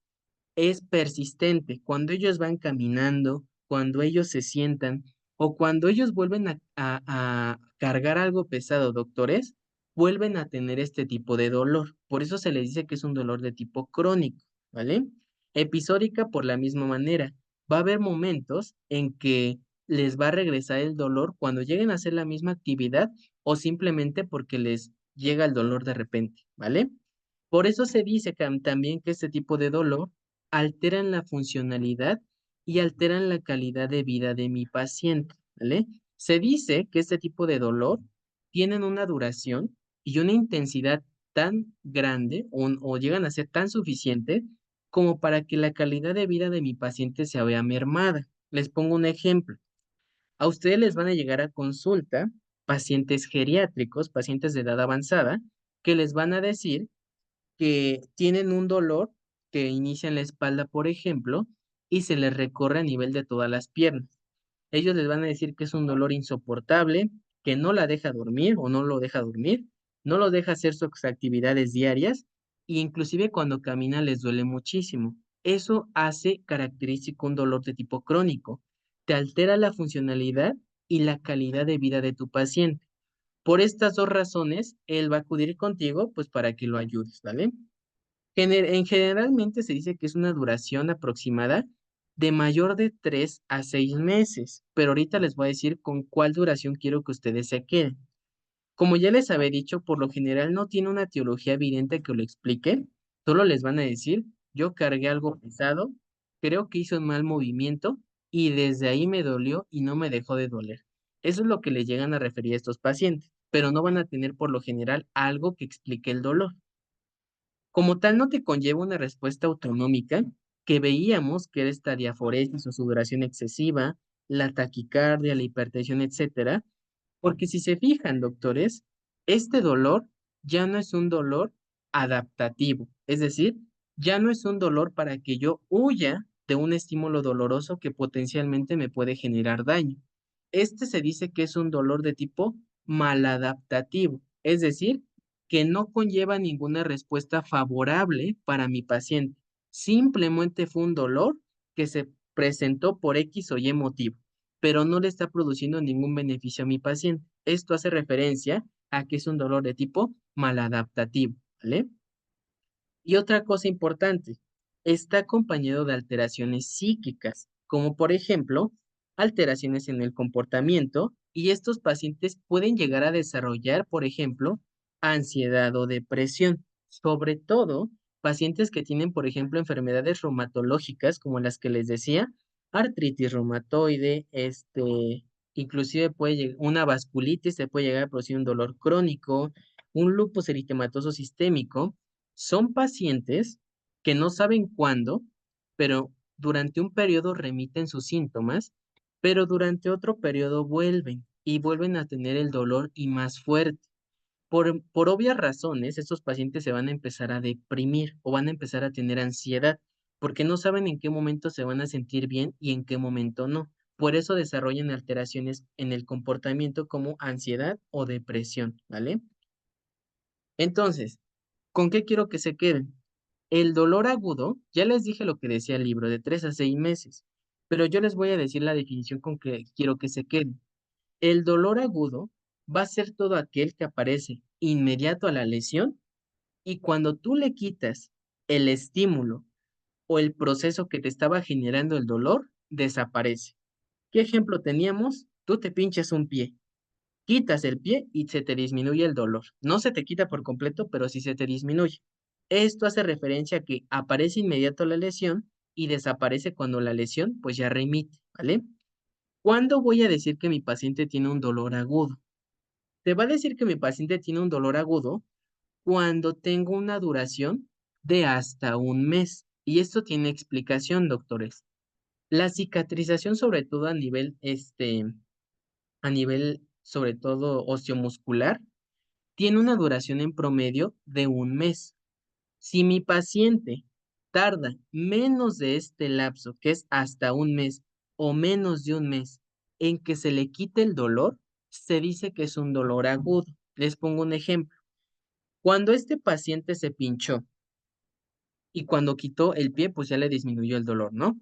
A: es persistente. Cuando ellos van caminando, cuando ellos se sientan o cuando ellos vuelven a cargar algo pesado, doctores, vuelven a tener este tipo de dolor. Por eso se les dice que es un dolor de tipo crónico, ¿vale? Episódica por la misma manera. Va a haber momentos en que les va a regresar el dolor cuando lleguen a hacer la misma actividad o simplemente porque les llega el dolor de repente, ¿vale? Por eso se dice también que este tipo de dolor alteran la funcionalidad y alteran la calidad de vida de mi paciente, ¿vale? Se dice que este tipo de dolor tienen una duración y una intensidad tan grande o llegan a ser tan suficiente como para que la calidad de vida de mi paciente se vea mermada. Les pongo un ejemplo. A ustedes les van a llegar a consulta pacientes geriátricos, pacientes de edad avanzada, que les van a decir que tienen un dolor que inicia en la espalda, por ejemplo, y se les recorre a nivel de todas las piernas. Ellos les van a decir que es un dolor insoportable, que no la deja dormir o no lo deja dormir, no lo deja hacer sus actividades diarias e inclusive cuando camina les duele muchísimo. Eso hace característico un dolor de tipo crónico. Te altera la funcionalidad y la calidad de vida de tu paciente. Por estas dos razones, él va a acudir contigo, pues para que lo ayudes, ¿vale? Generalmente se dice que es una duración aproximada de mayor de 3 a 6 meses, pero ahorita les voy a decir con cuál duración quiero que ustedes se queden. Como ya les había dicho, por lo general no tiene una teología evidente que lo explique, solo les van a decir, yo cargué algo pesado, creo que hice un mal movimiento y desde ahí me dolió y no me dejó de doler. Eso es lo que le llegan a referir a estos pacientes, pero no van a tener por lo general algo que explique el dolor. Como tal, no te conlleva una respuesta autonómica que veíamos que era esta diaforesis o sudoración excesiva, la taquicardia, la hipertensión, etcétera, porque si se fijan, doctores, este dolor ya no es un dolor adaptativo, es decir, ya no es un dolor para que yo huya de un estímulo doloroso que potencialmente me puede generar daño. Este se dice que es un dolor de tipo maladaptativo, es decir, que no conlleva ninguna respuesta favorable para mi paciente. Simplemente fue un dolor que se presentó por X o Y motivo, pero no le está produciendo ningún beneficio a mi paciente. Esto hace referencia a que es un dolor de tipo maladaptativo, ¿vale? Y otra cosa importante, está acompañado de alteraciones psíquicas, como por ejemplo, alteraciones en el comportamiento, y estos pacientes pueden llegar a desarrollar, por ejemplo, ansiedad o depresión, sobre todo pacientes que tienen, por ejemplo, enfermedades reumatológicas, como las que les decía, artritis reumatoide, inclusive una vasculitis se puede llegar a producir un dolor crónico, un lupus eritematoso sistémico, son pacientes que no saben cuándo, pero durante un periodo remiten sus síntomas, pero durante otro periodo vuelven y vuelven a tener el dolor y más fuerte. Por obvias razones, estos pacientes se van a empezar a deprimir o van a empezar a tener ansiedad, porque no saben en qué momento se van a sentir bien y en qué momento no. Por eso desarrollan alteraciones en el comportamiento como ansiedad o depresión, ¿vale? Entonces, ¿con qué quiero que se queden? El dolor agudo, ya les dije lo que decía el libro, de 3 a 6 meses. pero yo les voy a decir la definición con que quiero que se queden. El dolor agudo va a ser todo aquel que aparece inmediato a la lesión y cuando tú le quitas el estímulo o el proceso que te estaba generando el dolor, desaparece. ¿Qué ejemplo teníamos? Tú te pinchas un pie, quitas el pie y se te disminuye el dolor. No se te quita por completo, pero sí se te disminuye. Esto hace referencia a que aparece inmediato la lesión y desaparece cuando la lesión pues ya remite, ¿vale? ¿Cuándo voy a decir que mi paciente tiene un dolor agudo? Te va a decir que mi paciente tiene un dolor agudo cuando tengo una duración de hasta un mes. Y esto tiene explicación, doctores. La cicatrización, sobre todo a nivel, sobre todo osteomuscular, tiene una duración en promedio de un mes. Si mi paciente tarda menos de este lapso, que es hasta un mes o menos de un mes, en que se le quite el dolor, se dice que es un dolor agudo. Les pongo un ejemplo. Cuando este paciente se pinchó y cuando quitó el pie, pues ya le disminuyó el dolor, ¿no?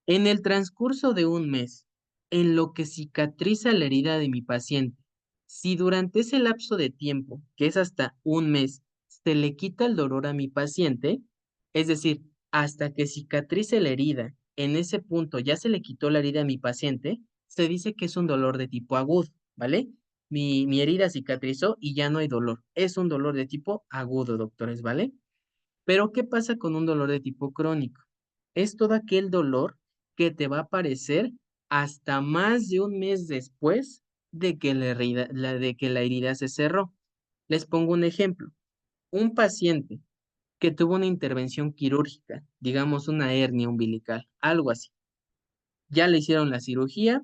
A: En el transcurso de un mes, en lo que cicatriza la herida de mi paciente, si durante ese lapso de tiempo, que es hasta un mes, se le quita el dolor a mi paciente, es decir, hasta que cicatrice la herida, en ese punto ya se le quitó la herida a mi paciente, se dice que es un dolor de tipo agudo, ¿vale? Mi herida cicatrizó y ya no hay dolor. Es un dolor de tipo agudo, doctores, ¿vale? Pero ¿qué pasa con un dolor de tipo crónico? Es todo aquel dolor que te va a aparecer hasta más de un mes después de que de que la herida se cerró. Les pongo un ejemplo. Un paciente que tuvo una intervención quirúrgica, digamos una hernia umbilical, algo así. Ya le hicieron la cirugía,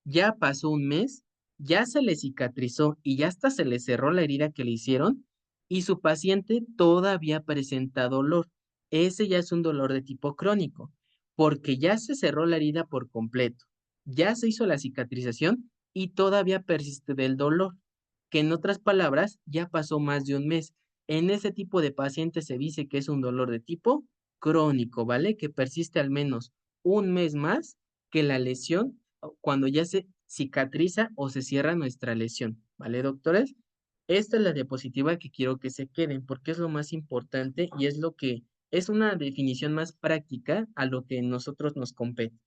A: ya pasó un mes, ya se le cicatrizó y ya hasta se le cerró la herida que le hicieron y su paciente todavía presenta dolor. Ese ya es un dolor de tipo crónico, porque ya se cerró la herida por completo, ya se hizo la cicatrización y todavía persiste del dolor, que en otras palabras ya pasó más de un mes. En ese tipo de pacientes se dice que es un dolor de tipo crónico, ¿vale? Que persiste al menos un mes más que la lesión cuando ya se cicatriza o se cierra nuestra lesión, ¿vale, doctores? Esta es la diapositiva que quiero que se queden porque es lo más importante y es lo que es una definición más práctica a lo que nosotros nos compete.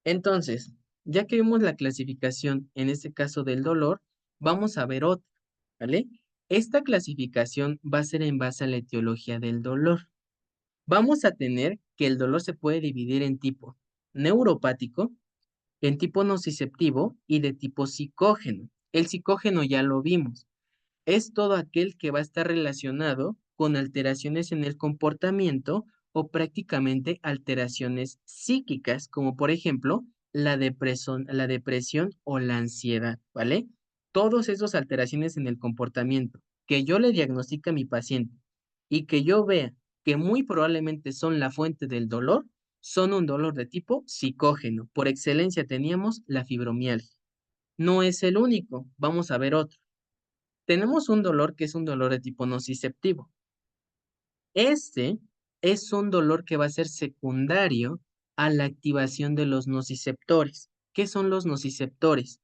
A: Entonces, ya que vimos la clasificación, en este caso del dolor, vamos a ver otra, ¿vale? Esta clasificación va a ser en base a la etiología del dolor. Vamos a tener que el dolor se puede dividir en tipo neuropático, en tipo nociceptivo y de tipo psicógeno. El psicógeno ya lo vimos. Es todo aquel que va a estar relacionado con alteraciones en el comportamiento o prácticamente alteraciones psíquicas, como por ejemplo la depresión o la ansiedad, ¿vale? Todas esas alteraciones en el comportamiento que yo le diagnostique a mi paciente y que yo vea que muy probablemente son la fuente del dolor, son un dolor de tipo psicógeno. Por excelencia teníamos la fibromialgia. No es el único, vamos a ver otro. Tenemos un dolor que es un dolor de tipo nociceptivo. Este es un dolor que va a ser secundario a la activación de los nociceptores. ¿Qué son los nociceptores?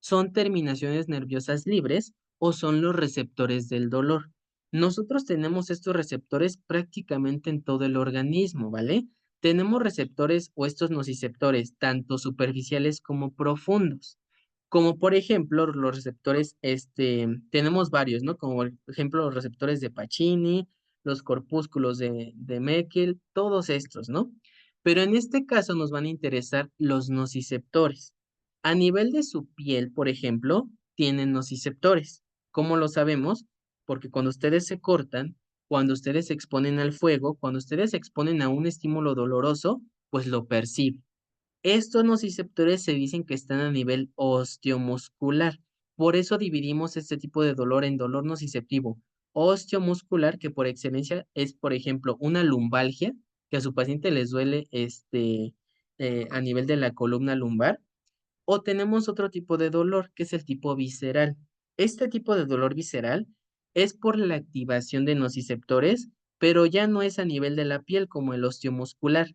A: Son terminaciones nerviosas libres o son los receptores del dolor. Nosotros tenemos estos receptores prácticamente en todo el organismo, ¿vale? Tenemos receptores o estos nociceptores tanto superficiales como profundos. Como por ejemplo los receptores, tenemos varios, ¿no? Como por ejemplo los receptores de Pacini, los corpúsculos de Meckel, todos estos, ¿no? Pero en este caso nos van a interesar los nociceptores. A nivel de su piel, por ejemplo, tienen nociceptores. ¿Cómo lo sabemos? Porque cuando ustedes se cortan, cuando ustedes se exponen al fuego, cuando ustedes se exponen a un estímulo doloroso, pues lo perciben. Estos nociceptores se dicen que están a nivel osteomuscular. Por eso dividimos este tipo de dolor en dolor nociceptivo osteomuscular, que por excelencia es, por ejemplo, una lumbalgia, que a su paciente les duele a nivel de la columna lumbar, o tenemos otro tipo de dolor, que es el tipo visceral. Este tipo de dolor visceral es por la activación de nociceptores, pero ya no es a nivel de la piel como el osteomuscular.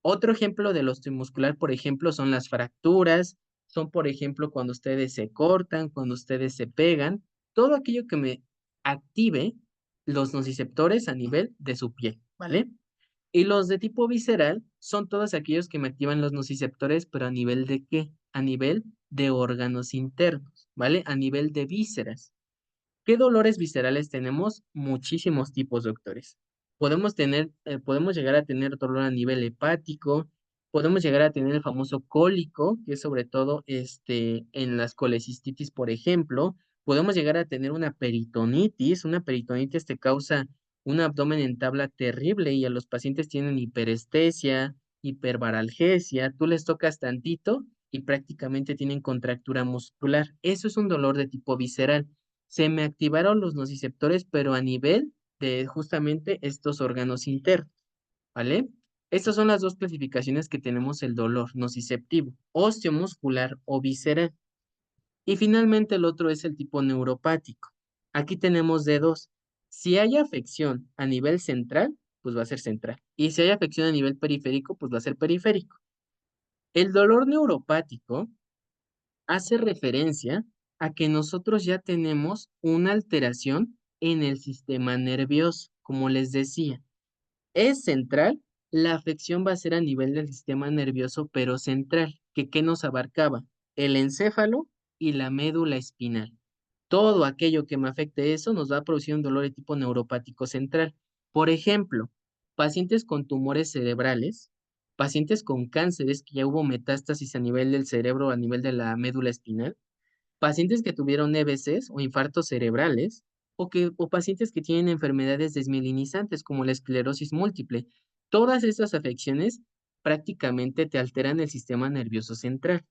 A: Otro ejemplo del osteomuscular, por ejemplo, son las fracturas, son, por ejemplo, cuando ustedes se cortan, cuando ustedes se pegan, todo aquello que me active los nociceptores a nivel de su piel, ¿vale? Y los de tipo visceral son todos aquellos que me activan los nociceptores, pero ¿a nivel de qué? A nivel de órganos internos, ¿vale? A nivel de vísceras. ¿Qué dolores viscerales tenemos? Muchísimos tipos, doctores. Podemos llegar a tener dolor a nivel hepático, podemos llegar a tener el famoso cólico, que es sobre todo en las colecistitis, por ejemplo. Podemos llegar a tener una peritonitis te causa un abdomen en tabla terrible y a los pacientes tienen hiperestesia, hiperbaralgesia, tú les tocas tantito y prácticamente tienen contractura muscular. Eso es un dolor de tipo visceral. Se me activaron los nociceptores, pero a nivel de justamente estos órganos internos, ¿vale? Estas son las dos clasificaciones que tenemos el dolor nociceptivo, osteomuscular o visceral. Y finalmente el otro es el tipo neuropático. Aquí tenemos de dos. Si hay afección a nivel central, pues va a ser central. Y si hay afección a nivel periférico, pues va a ser periférico. El dolor neuropático hace referencia a que nosotros ya tenemos una alteración en el sistema nervioso, como les decía. Es central, la afección va a ser a nivel del sistema nervioso, pero central, que ¿qué nos abarcaba? El encéfalo y la médula espinal. Todo aquello que me afecte eso nos va a producir un dolor de tipo neuropático central. Por ejemplo, pacientes con tumores cerebrales, pacientes con cánceres que ya hubo metástasis a nivel del cerebro, a nivel de la médula espinal, pacientes que tuvieron EBCs o infartos cerebrales, o pacientes que tienen enfermedades desmielinizantes como la esclerosis múltiple. Todas estas afecciones prácticamente te alteran el sistema nervioso central.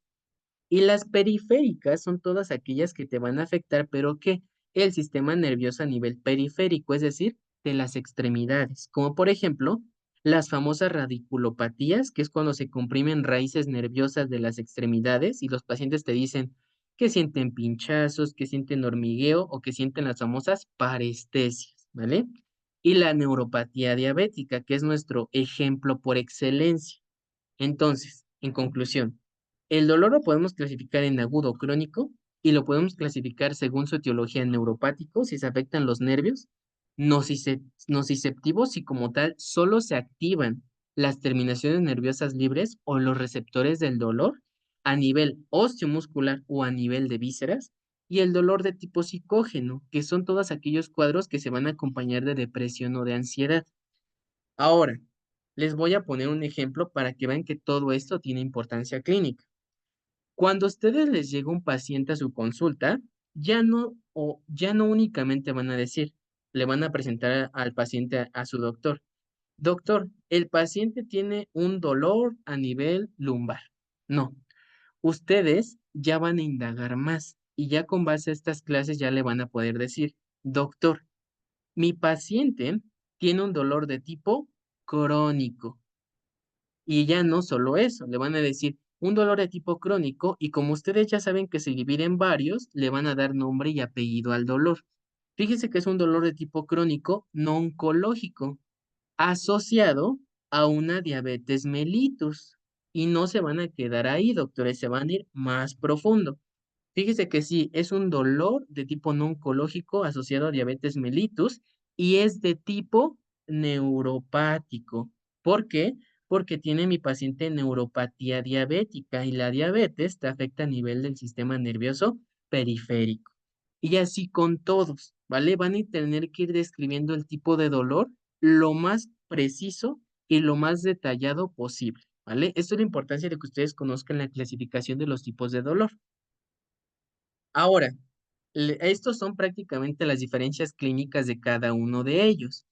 A: Y las periféricas son todas aquellas que te van a afectar, pero que el sistema nervioso a nivel periférico, es decir, de las extremidades, como por ejemplo las famosas radiculopatías, que es cuando se comprimen raíces nerviosas de las extremidades y los pacientes te dicen que sienten pinchazos, que sienten hormigueo o que sienten las famosas parestesias, ¿vale? Y la neuropatía diabética, que es nuestro ejemplo por excelencia. Entonces, en conclusión, el dolor lo podemos clasificar en agudo o crónico y lo podemos clasificar según su etiología en neuropático, si se afectan los nervios, nociceptivos, si como tal solo se activan las terminaciones nerviosas libres o los receptores del dolor a nivel osteomuscular o a nivel de vísceras, y el dolor de tipo psicógeno, que son todos aquellos cuadros que se van a acompañar de depresión o de ansiedad. Ahora, les voy a poner un ejemplo para que vean que todo esto tiene importancia clínica. Cuando a ustedes les llega un paciente a su consulta, ya no únicamente van a decir, le van a presentar al paciente a su doctor. Doctor, el paciente tiene un dolor a nivel lumbar. No, ustedes ya van a indagar más y ya con base a estas clases ya le van a poder decir, doctor, mi paciente tiene un dolor de tipo crónico. Y ya no solo eso, le van a decir un dolor de tipo crónico y como ustedes ya saben que se divide en varios, le van a dar nombre y apellido al dolor. Fíjese que es un dolor de tipo crónico no oncológico, asociado a una diabetes mellitus. Y no se van a quedar ahí, doctores, se van a ir más profundo. Fíjese que sí, es un dolor de tipo no oncológico asociado a diabetes mellitus y es de tipo neuropático. ¿Por qué? Porque tiene mi paciente neuropatía diabética y la diabetes te afecta a nivel del sistema nervioso periférico. Y así con todos, ¿vale? Van a tener que ir describiendo el tipo de dolor lo más preciso y lo más detallado posible, ¿vale? Esto es la importancia de que ustedes conozcan la clasificación de los tipos de dolor. Ahora, estos son prácticamente las diferencias clínicas de cada uno de ellos.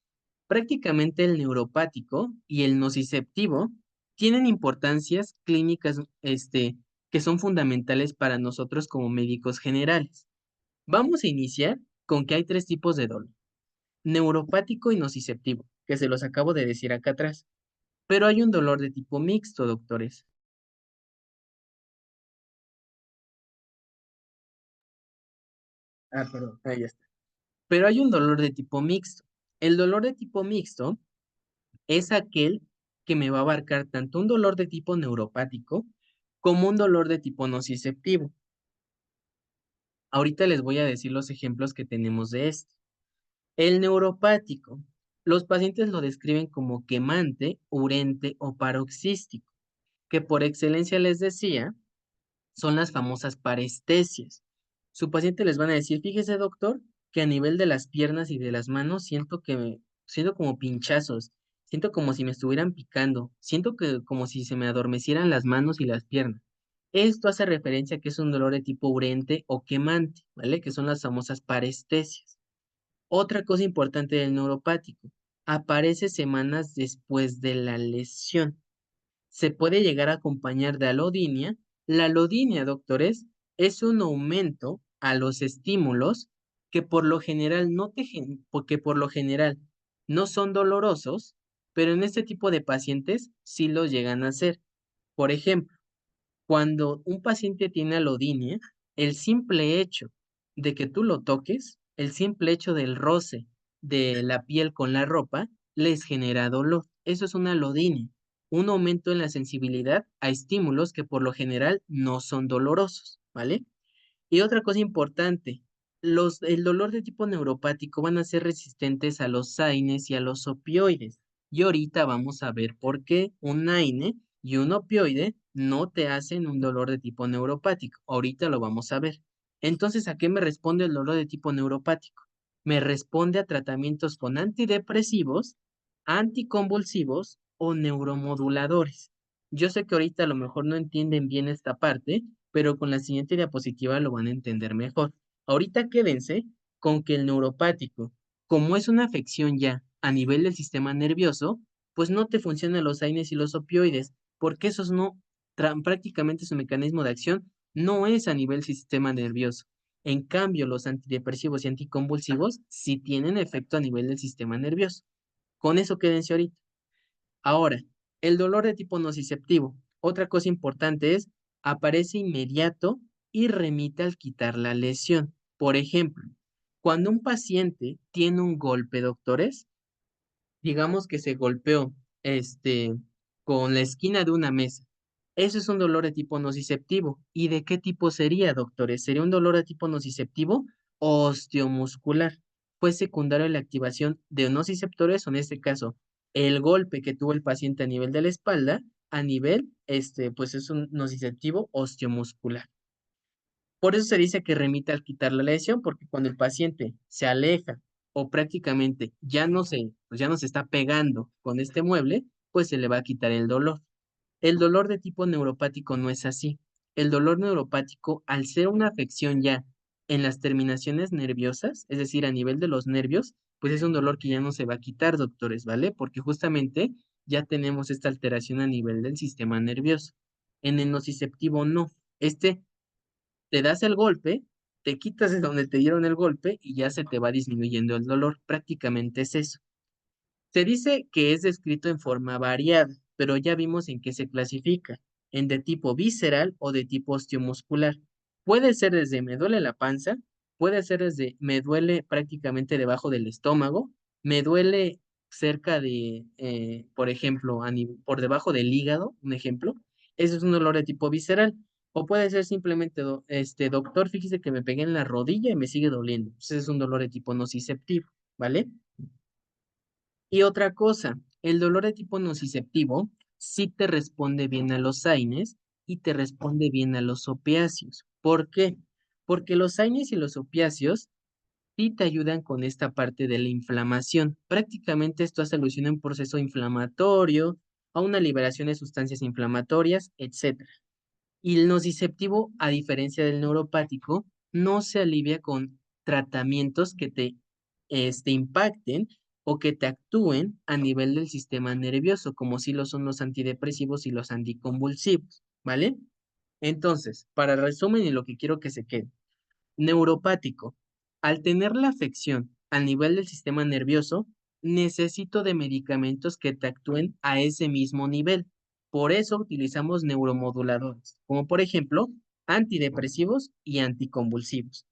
A: Prácticamente el neuropático y el nociceptivo tienen importancias clínicas, que son fundamentales para nosotros como médicos generales. Vamos a iniciar con que hay tres tipos de dolor: neuropático y nociceptivo, que se los acabo de decir acá atrás. Pero hay un dolor de tipo mixto, doctores. Ah, perdón, ahí está. Pero hay un dolor de tipo mixto. El dolor de tipo mixto es aquel que me va a abarcar tanto un dolor de tipo neuropático como un dolor de tipo nociceptivo. Ahorita les voy a decir los ejemplos que tenemos de este. El neuropático. Los pacientes lo describen como quemante, urente o paroxístico, que por excelencia les decía, son las famosas parestesias. Su paciente les van a decir, fíjese doctor, que a nivel de las piernas y de las manos siento como pinchazos, siento como si me estuvieran picando, siento que como si se me adormecieran las manos y las piernas. Esto hace referencia a que es un dolor de tipo urente o quemante, ¿vale? Que son las famosas parestesias. Otra cosa importante del neuropático, aparece semanas después de la lesión. Se puede llegar a acompañar de alodinia. La alodinia, doctores, es un aumento a los estímulos que por lo general porque por lo general no son dolorosos, pero en este tipo de pacientes sí lo llegan a hacer. Por ejemplo, cuando un paciente tiene alodinia, el simple hecho de que tú lo toques, el simple hecho del roce de la piel con la ropa, les genera dolor. Eso es una alodinia, un aumento en la sensibilidad a estímulos que por lo general no son dolorosos, ¿vale? Y otra cosa importante, el dolor de tipo neuropático van a ser resistentes a los AINES y a los opioides. Y ahorita vamos a ver por qué un AINE y un opioide no te hacen un dolor de tipo neuropático. Ahorita lo vamos a ver. Entonces, ¿a qué me responde el dolor de tipo neuropático? Me responde a tratamientos con antidepresivos, anticonvulsivos o neuromoduladores. Yo sé que ahorita a lo mejor no entienden bien esta parte, pero con la siguiente diapositiva lo van a entender mejor. Ahorita quédense con que el neuropático, como es una afección ya a nivel del sistema nervioso, pues no te funcionan los AINES y los opioides, porque esos no, prácticamente su mecanismo de acción no es a nivel sistema nervioso. En cambio, los antidepresivos y anticonvulsivos sí tienen efecto a nivel del sistema nervioso. Con eso quédense ahorita. Ahora, el dolor de tipo nociceptivo. Otra cosa importante es, aparece inmediato y remite al quitar la lesión. Por ejemplo, cuando un paciente tiene un golpe, doctores, digamos que se golpeó, con la esquina de una mesa. Eso es un dolor de tipo nociceptivo. ¿Y de qué tipo sería, doctores? ¿Sería un dolor de tipo nociceptivo o osteomuscular? Fue secundario a la activación de nociceptores, o en este caso, el golpe que tuvo el paciente a nivel de la espalda, a nivel, pues es un nociceptivo osteomuscular. Por eso se dice que remite al quitar la lesión, porque cuando el paciente se aleja o prácticamente pues ya no se está pegando con este mueble, pues se le va a quitar el dolor. El dolor de tipo neuropático no es así. El dolor neuropático, al ser una afección ya en las terminaciones nerviosas, es decir, a nivel de los nervios, pues es un dolor que ya no se va a quitar, doctores, ¿vale? Porque justamente ya tenemos esta alteración a nivel del sistema nervioso. En el nociceptivo no. Te das el golpe, te quitas de donde te dieron el golpe y ya se te va disminuyendo el dolor. Prácticamente es eso. Se dice que es descrito en forma variada, pero ya vimos en qué se clasifica, en de tipo visceral o de tipo osteomuscular. Puede ser desde me duele la panza, puede ser desde me duele prácticamente debajo del estómago, me duele cerca de, por ejemplo, por debajo del hígado, un ejemplo. Eso es un dolor de tipo visceral. O puede ser simplemente, doctor, fíjese que me pegué en la rodilla y me sigue doliendo. Ese es un dolor de tipo nociceptivo, ¿vale? Y otra cosa, el dolor de tipo nociceptivo sí te responde bien a los AINES y te responde bien a los opiáceos. ¿Por qué? Porque los AINES y los opiáceos sí te ayudan con esta parte de la inflamación. Prácticamente esto hace alusión a un proceso inflamatorio, a una liberación de sustancias inflamatorias, etcétera. Y el nociceptivo, a diferencia del neuropático, no se alivia con tratamientos que te impacten o que te actúen a nivel del sistema nervioso, como si lo son los antidepresivos y los anticonvulsivos, ¿vale? Entonces, para resumen y lo que quiero que se quede, neuropático. Al tener la afección al nivel del sistema nervioso, necesito de medicamentos que te actúen a ese mismo nivel. Por eso utilizamos neuromoduladores, como por ejemplo antidepresivos y anticonvulsivos.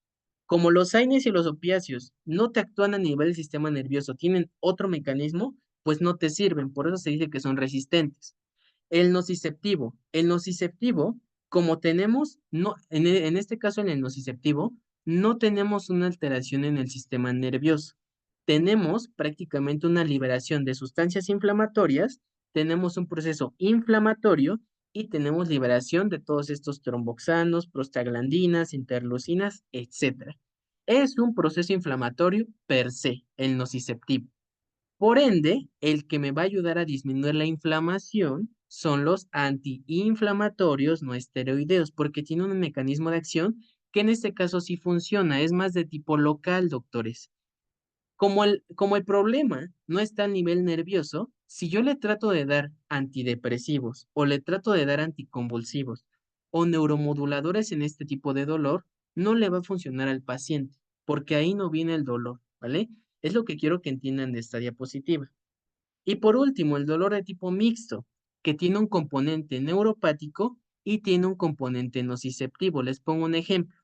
A: Como los AINES y los opiáceos no te actúan a nivel del sistema nervioso, tienen otro mecanismo, pues no te sirven, por eso se dice que son resistentes. El nociceptivo, como tenemos, no, en este caso en el nociceptivo, no tenemos una alteración en el sistema nervioso. Tenemos prácticamente una liberación de sustancias inflamatorias, tenemos un proceso inflamatorio y tenemos liberación de todos estos tromboxanos, prostaglandinas, interleucinas, etcétera. Es un proceso inflamatorio per se, el nociceptivo. Por ende, el que me va a ayudar a disminuir la inflamación son los antiinflamatorios no esteroideos, porque tienen un mecanismo de acción que en este caso sí funciona, es más de tipo local, doctores. Como el problema no está a nivel nervioso, si yo le trato de dar antidepresivos o le trato de dar anticonvulsivos o neuromoduladores en este tipo de dolor, no le va a funcionar al paciente, porque ahí no viene el dolor, ¿vale? Es lo que quiero que entiendan de esta diapositiva. Y por último, el dolor de tipo mixto, que tiene un componente neuropático y tiene un componente nociceptivo. Les pongo un ejemplo.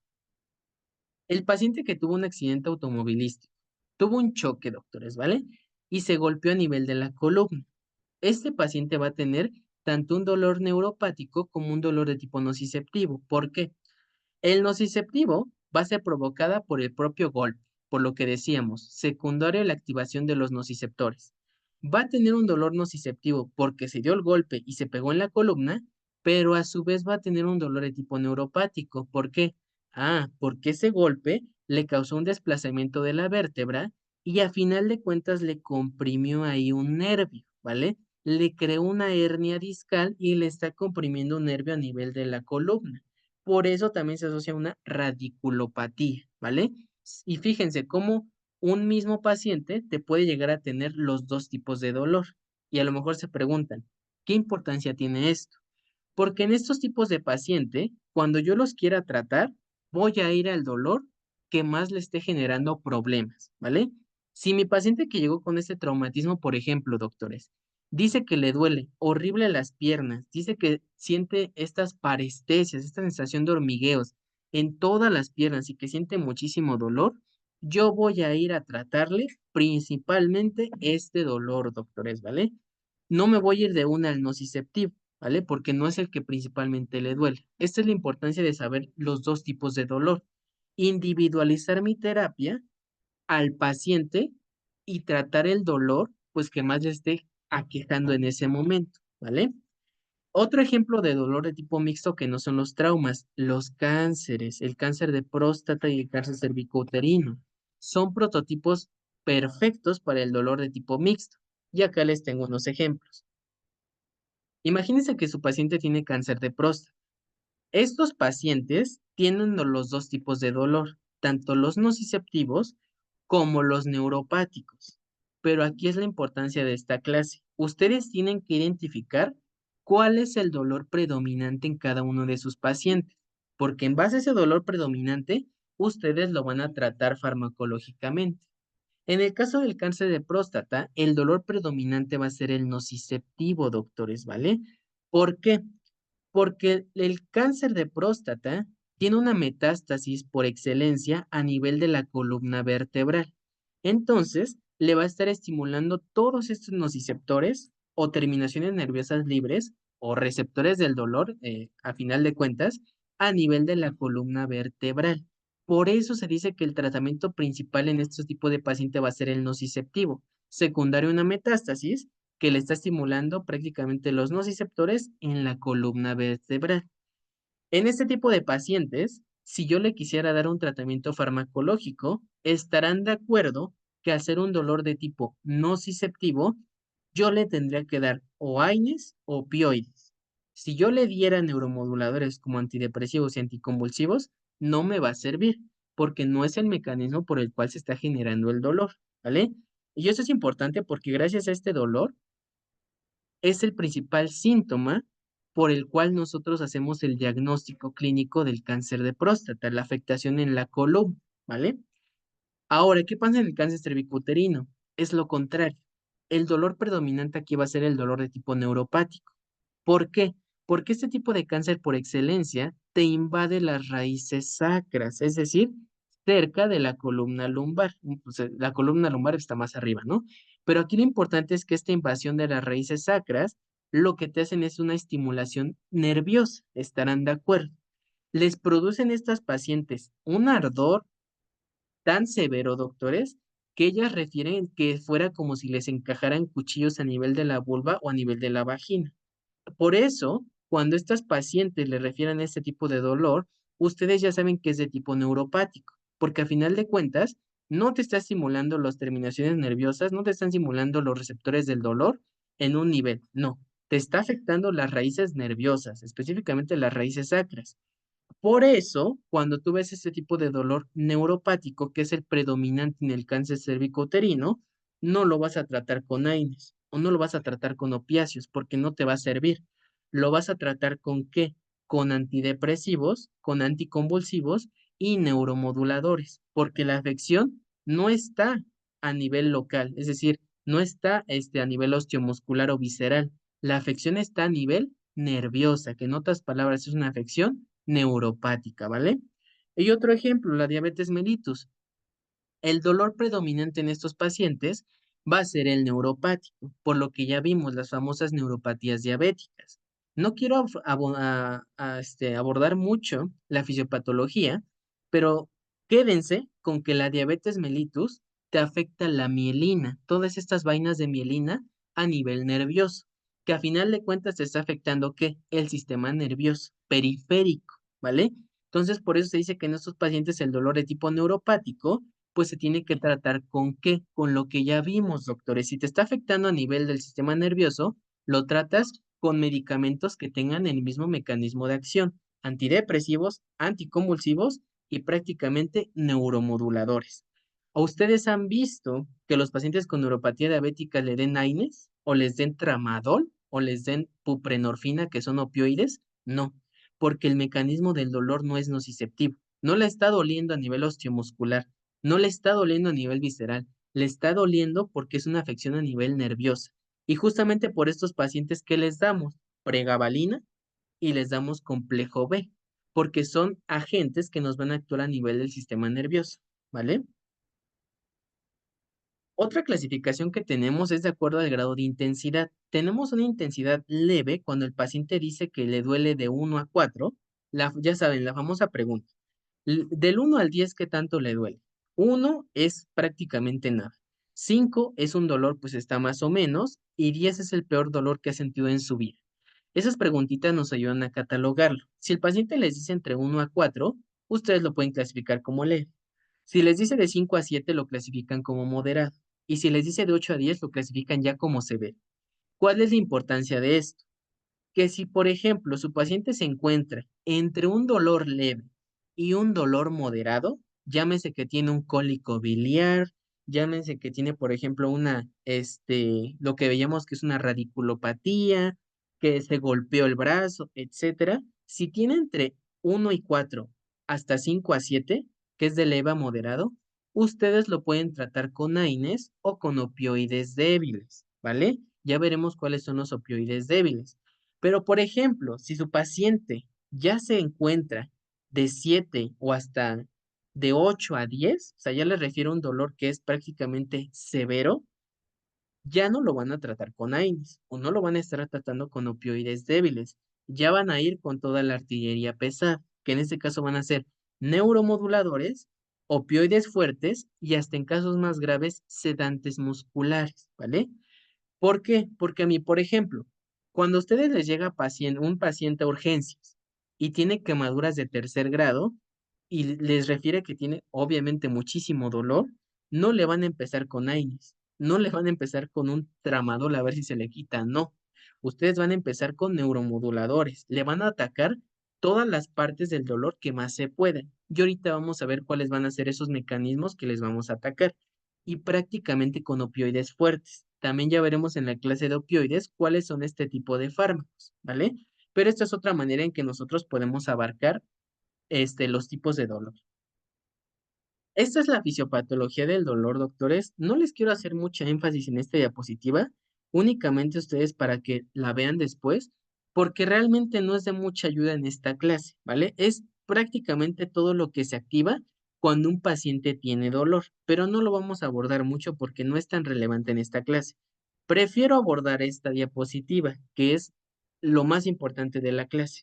A: El paciente que tuvo un accidente automovilístico, tuvo un choque, doctores, ¿vale? Y se golpeó a nivel de la columna. Este paciente va a tener tanto un dolor neuropático como un dolor de tipo nociceptivo. ¿Por qué? El nociceptivo va a ser provocada por el propio golpe, por lo que decíamos, secundario a la activación de los nociceptores. Va a tener un dolor nociceptivo porque se dio el golpe y se pegó en la columna, pero a su vez va a tener un dolor de tipo neuropático. ¿Por qué? Porque ese golpe le causó un desplazamiento de la vértebra y a final de cuentas le comprimió ahí un nervio, ¿vale? Le creó una hernia discal y le está comprimiendo un nervio a nivel de la columna. Por eso también se asocia a una radiculopatía, ¿vale? Y fíjense cómo un mismo paciente te puede llegar a tener los dos tipos de dolor. Y a lo mejor se preguntan, ¿qué importancia tiene esto? Porque en estos tipos de paciente, cuando yo los quiera tratar, voy a ir al dolor que más le esté generando problemas, ¿vale? Si mi paciente que llegó con este traumatismo, por ejemplo, doctores, dice que le duele horrible las piernas, dice que siente estas parestesias, esta sensación de hormigueos en todas las piernas y que siente muchísimo dolor, yo voy a ir a tratarle principalmente este dolor, doctores, ¿vale? No me voy a ir de una al nociceptivo, ¿vale? Porque no es el que principalmente le duele. Esta es la importancia de saber los dos tipos de dolor. Individualizar mi terapia al paciente y tratar el dolor, pues que más le esté aquejando en ese momento, ¿vale? Otro ejemplo de dolor de tipo mixto que no son los traumas, los cánceres, el cáncer de próstata y el cáncer cervicouterino, son prototipos perfectos para el dolor de tipo mixto. Y acá les tengo unos ejemplos. Imagínense que su paciente tiene cáncer de próstata. Estos pacientes tienen los dos tipos de dolor, tanto los nociceptivos como los neuropáticos. Pero aquí es la importancia de esta clase. Ustedes tienen que identificar cuál es el dolor predominante en cada uno de sus pacientes, porque en base a ese dolor predominante, ustedes lo van a tratar farmacológicamente. En el caso del cáncer de próstata, el dolor predominante va a ser el nociceptivo, doctores, ¿vale? ¿Por qué? Porque el cáncer de próstata tiene una metástasis por excelencia a nivel de la columna vertebral. Entonces, le va a estar estimulando todos estos nociceptores o terminaciones nerviosas libres o receptores del dolor, a final de cuentas, a nivel de la columna vertebral. Por eso se dice que el tratamiento principal en este tipo de paciente va a ser el nociceptivo, secundario a una metástasis que le está estimulando prácticamente los nociceptores en la columna vertebral. En este tipo de pacientes, si yo le quisiera dar un tratamiento farmacológico, estarán de acuerdo que al ser un dolor de tipo nociceptivo, yo le tendría que dar o AINES o opioides. Si yo le diera neuromoduladores como antidepresivos y anticonvulsivos, no me va a servir, porque no es el mecanismo por el cual se está generando el dolor, ¿vale? Y eso es importante porque gracias a este dolor, es el principal síntoma por el cual nosotros hacemos el diagnóstico clínico del cáncer de próstata, la afectación en la columna, ¿vale? Ahora, ¿qué pasa en el cáncer cervicuterino? Es lo contrario. El dolor predominante aquí va a ser el dolor de tipo neuropático. ¿Por qué? Porque este tipo de cáncer por excelencia te invade las raíces sacras, es decir, cerca de la columna lumbar. Pues, la columna lumbar está más arriba, ¿no? Pero aquí lo importante es que esta invasión de las raíces sacras lo que te hacen es una estimulación nerviosa, estarán de acuerdo. Les producen estas pacientes un ardor tan severo, doctores, que ellas refieren que fuera como si les encajaran cuchillos a nivel de la vulva o a nivel de la vagina. Por eso, cuando estas pacientes le refieren a este tipo de dolor, ustedes ya saben que es de tipo neuropático, porque a final de cuentas no te está estimulando las terminaciones nerviosas, no te están simulando los receptores del dolor en un nivel, no, te está afectando las raíces nerviosas, específicamente las raíces sacras. Por eso, cuando tú ves este tipo de dolor neuropático, que es el predominante en el cáncer cervicouterino, no lo vas a tratar con AINES o no lo vas a tratar con opiáceos porque no te va a servir. Lo vas a tratar con ¿qué? Con antidepresivos, con anticonvulsivos y neuromoduladores, porque la afección no está a nivel local, es decir, no está a nivel osteomuscular o visceral. La afección está a nivel nerviosa, que en otras palabras es una afección neuropática, ¿vale? Y otro ejemplo, la diabetes mellitus. El dolor predominante en estos pacientes va a ser el neuropático, por lo que ya vimos las famosas neuropatías diabéticas. No quiero abordar mucho la fisiopatología, pero quédense con que la diabetes mellitus te afecta la mielina, todas estas vainas de mielina a nivel nervioso, que a final de cuentas te está afectando ¿qué? El sistema nervioso periférico, ¿vale? Entonces, por eso se dice que en estos pacientes el dolor de tipo neuropático pues se tiene que tratar con qué, con lo que ya vimos, doctores. Si te está afectando a nivel del sistema nervioso, lo tratas con medicamentos que tengan el mismo mecanismo de acción, antidepresivos, anticonvulsivos y prácticamente neuromoduladores. ¿O ustedes han visto que los pacientes con neuropatía diabética le den AINES o les den tramadol o les den buprenorfina, que son opioides? No, porque el mecanismo del dolor no es nociceptivo. No le está doliendo a nivel osteomuscular, no le está doliendo a nivel visceral, le está doliendo porque es una afección a nivel nerviosa. Y justamente por estos pacientes, ¿qué les damos? Pregabalina y les damos complejo B, porque son agentes que nos van a actuar a nivel del sistema nervioso, ¿vale? Otra clasificación que tenemos es de acuerdo al grado de intensidad. Tenemos una intensidad leve cuando el paciente dice que le duele de 1 a 4. Ya saben, la famosa pregunta. Del 1 al 10, ¿qué tanto le duele? 1 es prácticamente nada. 5 es un dolor, pues está más o menos. Y 10 es el peor dolor que ha sentido en su vida. Esas preguntitas nos ayudan a catalogarlo. Si el paciente les dice entre 1 a 4, ustedes lo pueden clasificar como leve. Si les dice de 5 a 7, lo clasifican como moderado. Y si les dice de 8 a 10, lo clasifican ya como severo. ¿Cuál es la importancia de esto? Que si, por ejemplo, su paciente se encuentra entre un dolor leve y un dolor moderado, llámese que tiene un cólico biliar, llámese que tiene, por ejemplo, lo que veíamos que es una radiculopatía, que se golpeó el brazo, etcétera. Si tiene entre 1 y 4 hasta 5 a 7, que es de leve a moderado, ustedes lo pueden tratar con AINES o con opioides débiles, ¿vale? Ya veremos cuáles son los opioides débiles. Pero, por ejemplo, si su paciente ya se encuentra de 7 o hasta de 8 a 10, o sea, ya le refiero a un dolor que es prácticamente severo, ya no lo van a tratar con AINES o no lo van a estar tratando con opioides débiles. Ya van a ir con toda la artillería pesada, que en este caso van a ser neuromoduladores, opioides fuertes y hasta en casos más graves, sedantes musculares, ¿vale? ¿Por qué? Porque a mí, por ejemplo, cuando a ustedes les llega un paciente a urgencias y tiene quemaduras de tercer grado y les refiere que tiene obviamente muchísimo dolor, no le van a empezar con AINES, no le van a empezar con un tramadol a ver si se le quita, no. Ustedes van a empezar con neuromoduladores, le van a atacar todas las partes del dolor que más se pueden. Y ahorita vamos a ver cuáles van a ser esos mecanismos que les vamos a atacar y prácticamente con opioides fuertes. También ya veremos en la clase de opioides cuáles son este tipo de fármacos, ¿vale? Pero esta es otra manera en que nosotros podemos abarcar los tipos de dolor. Esta es la fisiopatología del dolor, doctores. No les quiero hacer mucha énfasis en esta diapositiva, únicamente ustedes para que la vean después, porque realmente no es de mucha ayuda en esta clase, ¿vale? Es prácticamente todo lo que se activa cuando un paciente tiene dolor, pero no lo vamos a abordar mucho porque no es tan relevante en esta clase. Prefiero abordar esta diapositiva, que es lo más importante de la clase.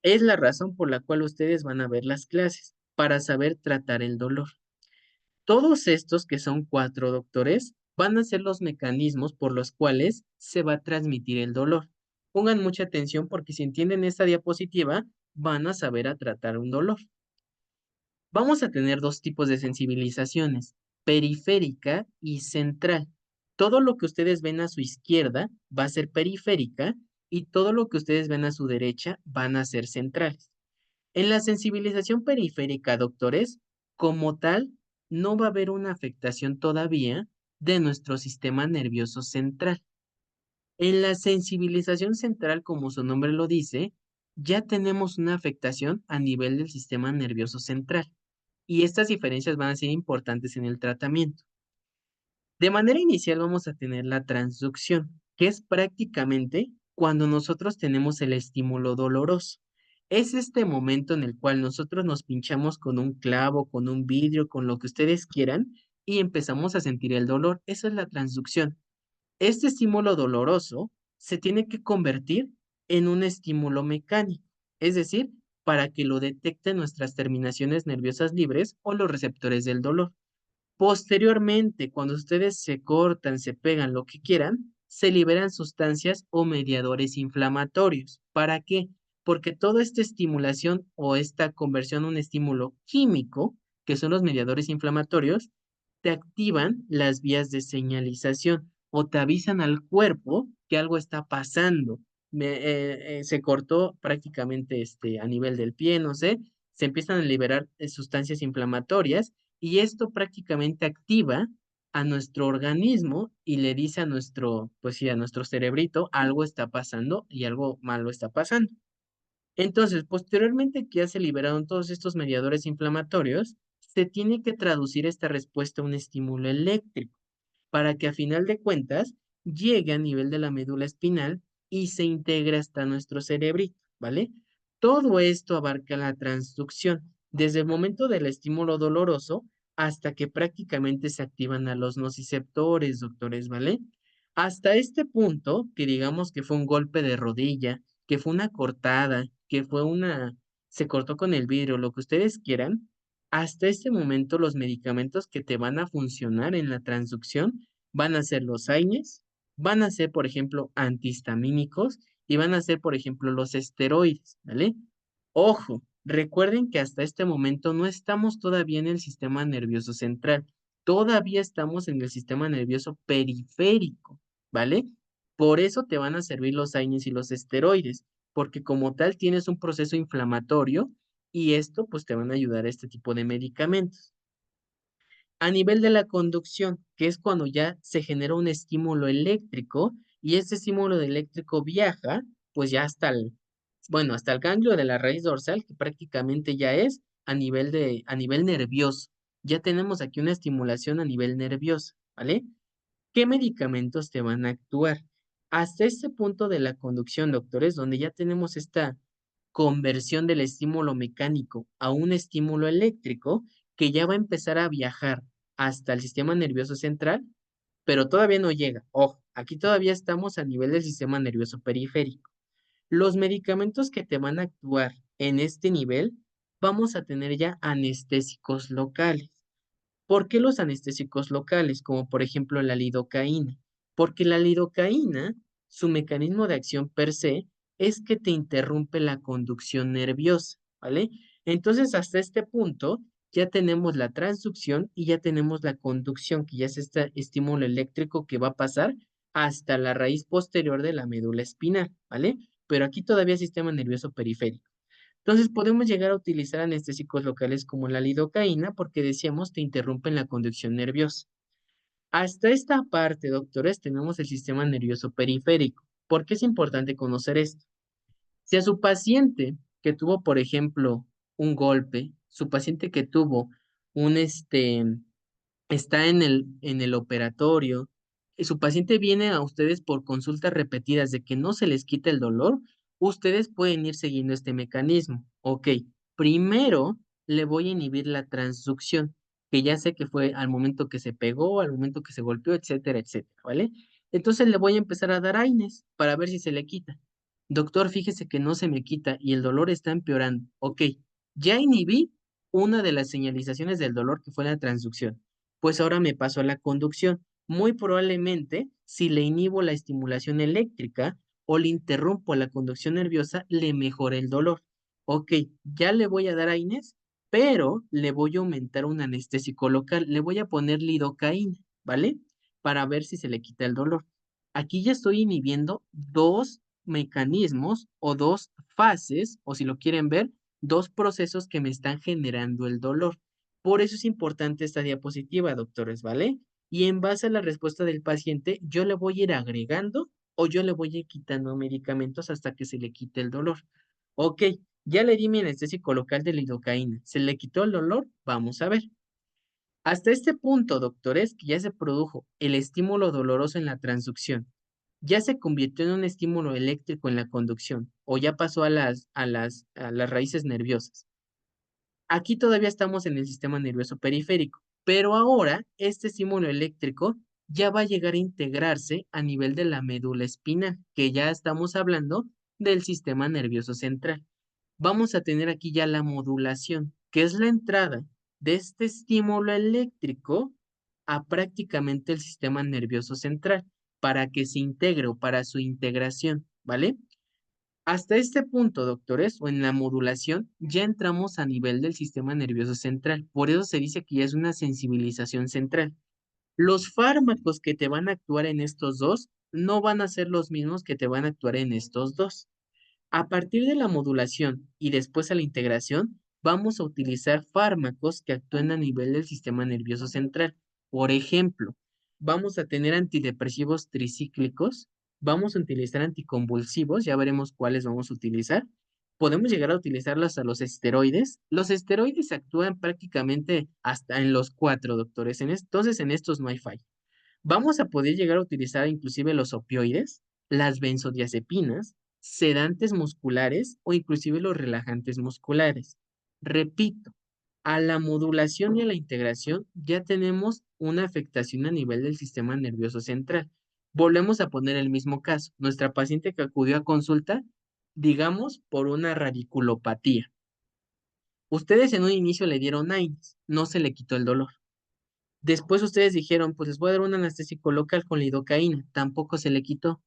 A: Es la razón por la cual ustedes van a ver las clases, para saber tratar el dolor. Todos estos, que son 4 doctores, van a ser los mecanismos por los cuales se va a transmitir el dolor. Pongan mucha atención porque si entienden esta diapositiva, van a saber a tratar un dolor. Vamos a tener dos tipos de sensibilizaciones, periférica y central. Todo lo que ustedes ven a su izquierda va a ser periférica y todo lo que ustedes ven a su derecha van a ser centrales. En la sensibilización periférica, doctores, como tal, no va a haber una afectación todavía de nuestro sistema nervioso central. En la sensibilización central, como su nombre lo dice, ya tenemos una afectación a nivel del sistema nervioso central. Y estas diferencias van a ser importantes en el tratamiento. De manera inicial vamos a tener la transducción, que es prácticamente cuando nosotros tenemos el estímulo doloroso. Es este momento en el cual nosotros nos pinchamos con un clavo, con un vidrio, con lo que ustedes quieran, y empezamos a sentir el dolor. Esa es la transducción. Este estímulo doloroso se tiene que convertir en un estímulo mecánico, es decir, para que lo detecten nuestras terminaciones nerviosas libres o los receptores del dolor. Posteriormente, cuando ustedes se cortan, se pegan, lo que quieran, se liberan sustancias o mediadores inflamatorios. ¿Para qué? Porque toda esta estimulación o esta conversión a un estímulo químico, que son los mediadores inflamatorios, te activan las vías de señalización o te avisan al cuerpo que algo está pasando. Se cortó prácticamente a nivel del pie, no sé, se empiezan a liberar sustancias inflamatorias y esto prácticamente activa a nuestro organismo y le dice a nuestro, pues sí, a nuestro cerebrito, algo está pasando y algo malo está pasando. Entonces, posteriormente que ya se liberaron todos estos mediadores inflamatorios, se tiene que traducir esta respuesta a un estímulo eléctrico para que a final de cuentas llegue a nivel de la médula espinal y se integre hasta nuestro cerebrito, ¿vale? Todo esto abarca la transducción, desde el momento del estímulo doloroso hasta que prácticamente se activan a los nociceptores, doctores, ¿vale? Hasta este punto, que digamos que fue un golpe de rodilla, que fue una cortada, que fue se cortó con el vidrio, lo que ustedes quieran, hasta este momento los medicamentos que te van a funcionar en la transducción van a ser los AINES, van a ser, por ejemplo, antihistamínicos y van a ser, por ejemplo, los esteroides, ¿vale? Ojo, recuerden que hasta este momento no estamos todavía en el sistema nervioso central, todavía estamos en el sistema nervioso periférico, ¿vale? Por eso te van a servir los AINES y los esteroides, porque como tal tienes un proceso inflamatorio y esto pues te van a ayudar a este tipo de medicamentos. A nivel de la conducción, que es cuando ya se genera un estímulo eléctrico y ese estímulo eléctrico viaja, pues ya bueno, hasta el ganglio de la raíz dorsal, que prácticamente ya es a nivel nervioso. Ya tenemos aquí una estimulación a nivel nervioso, ¿vale? ¿Qué medicamentos te van a actuar? Hasta este punto de la conducción, doctores, donde ya tenemos esta conversión del estímulo mecánico a un estímulo eléctrico que ya va a empezar a viajar hasta el sistema nervioso central, pero todavía no llega. Ojo, aquí todavía estamos a nivel del sistema nervioso periférico. Los medicamentos que te van a actuar en este nivel, vamos a tener ya anestésicos locales. ¿Por qué los anestésicos locales, como por ejemplo la lidocaína? Porque la lidocaína, su mecanismo de acción per se, es que te interrumpe la conducción nerviosa, ¿vale? Entonces, hasta este punto, ya tenemos la transducción y ya tenemos la conducción, que ya es este estímulo eléctrico que va a pasar hasta la raíz posterior de la médula espinal, ¿vale? Pero aquí todavía sistema nervioso periférico. Entonces podemos llegar a utilizar anestésicos locales como la lidocaína porque decíamos te interrumpen la conducción nerviosa. Hasta esta parte, doctores, tenemos el sistema nervioso periférico. ¿Por qué es importante conocer esto? Si a su paciente que tuvo, por ejemplo, un golpe, su paciente que tuvo un está en el operatorio, y su paciente viene a ustedes por consultas repetidas de que no se les quita el dolor, ustedes pueden ir siguiendo este mecanismo. Ok, primero le voy a inhibir la transducción, que ya sé que fue al momento que se pegó, al momento que se golpeó, etcétera, etcétera, ¿vale? Entonces le voy a empezar a dar AINES para ver si se le quita. Doctor, fíjese que no se me quita y el dolor está empeorando. Ok, ya inhibí una de las señalizaciones del dolor que fue la transducción. Pues ahora me paso a la conducción. Muy probablemente, si le inhibo la estimulación eléctrica o le interrumpo la conducción nerviosa, le mejora el dolor. Ok, ya le voy a dar AINES, pero le voy a aumentar un anestésico local. Le voy a poner lidocaína, ¿vale? Para ver si se le quita el dolor. Aquí ya estoy inhibiendo dos mecanismos o dos fases, o si lo quieren ver, dos procesos que me están generando el dolor. Por eso es importante esta diapositiva, doctores, ¿vale? Y en base a la respuesta del paciente, yo le voy a ir agregando o yo le voy a ir quitando medicamentos hasta que se le quite el dolor. Ok, ya le di mi anestésico local de lidocaína. ¿Se le quitó el dolor? Vamos a ver. Hasta este punto, doctores, que ya se produjo el estímulo doloroso en la transducción, ya se convirtió en un estímulo eléctrico en la conducción o ya pasó a las raíces nerviosas. Aquí todavía estamos en el sistema nervioso periférico, pero ahora este estímulo eléctrico ya va a llegar a integrarse a nivel de la médula espinal, que ya estamos hablando del sistema nervioso central. Vamos a tener aquí ya la modulación, que es la entrada de este estímulo eléctrico a prácticamente el sistema nervioso central para que se integre o para su integración, ¿vale? Hasta este punto, doctores, o en la modulación, ya entramos a nivel del sistema nervioso central. Por eso se dice que ya es una sensibilización central. Los fármacos que te van a actuar en estos dos no van a ser los mismos que te van a actuar en estos dos. A partir de la modulación y después a la integración, vamos a utilizar fármacos que actúen a nivel del sistema nervioso central. Por ejemplo, vamos a tener antidepresivos tricíclicos, vamos a utilizar anticonvulsivos, ya veremos cuáles vamos a utilizar. Podemos llegar a utilizarlos a los esteroides. Los esteroides actúan prácticamente hasta en los cuatro, doctores. Entonces, en estos no hay falla. Vamos a poder llegar a utilizar inclusive los opioides, las benzodiazepinas, sedantes musculares o inclusive los relajantes musculares. Repito, a la modulación y a la integración ya tenemos una afectación a nivel del sistema nervioso central. Volvemos a poner el mismo caso. Nuestra paciente que acudió a consulta, digamos, por una radiculopatía. Ustedes en un inicio le dieron AINES, no se le quitó el dolor. Después ustedes dijeron, pues les voy a dar un anestésico local con lidocaína, tampoco se le quitó.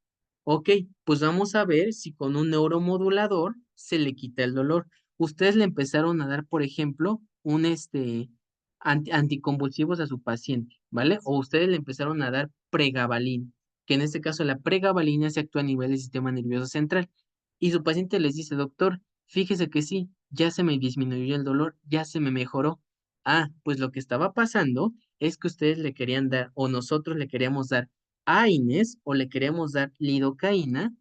A: Ok, pues vamos a ver si con un neuromodulador se le quita el dolor. Ustedes le empezaron a dar, por ejemplo, un anticonvulsivos a su paciente, ¿vale? O ustedes le empezaron a dar pregabalina, que en este caso la pregabalina se actúa a nivel del sistema nervioso central. Y su paciente les dice, doctor, fíjese que sí, ya se me disminuyó el dolor, ya se me mejoró. Ah, pues lo que estaba pasando es que ustedes le querían dar, o nosotros le queríamos dar AINES o le queríamos dar lidocaína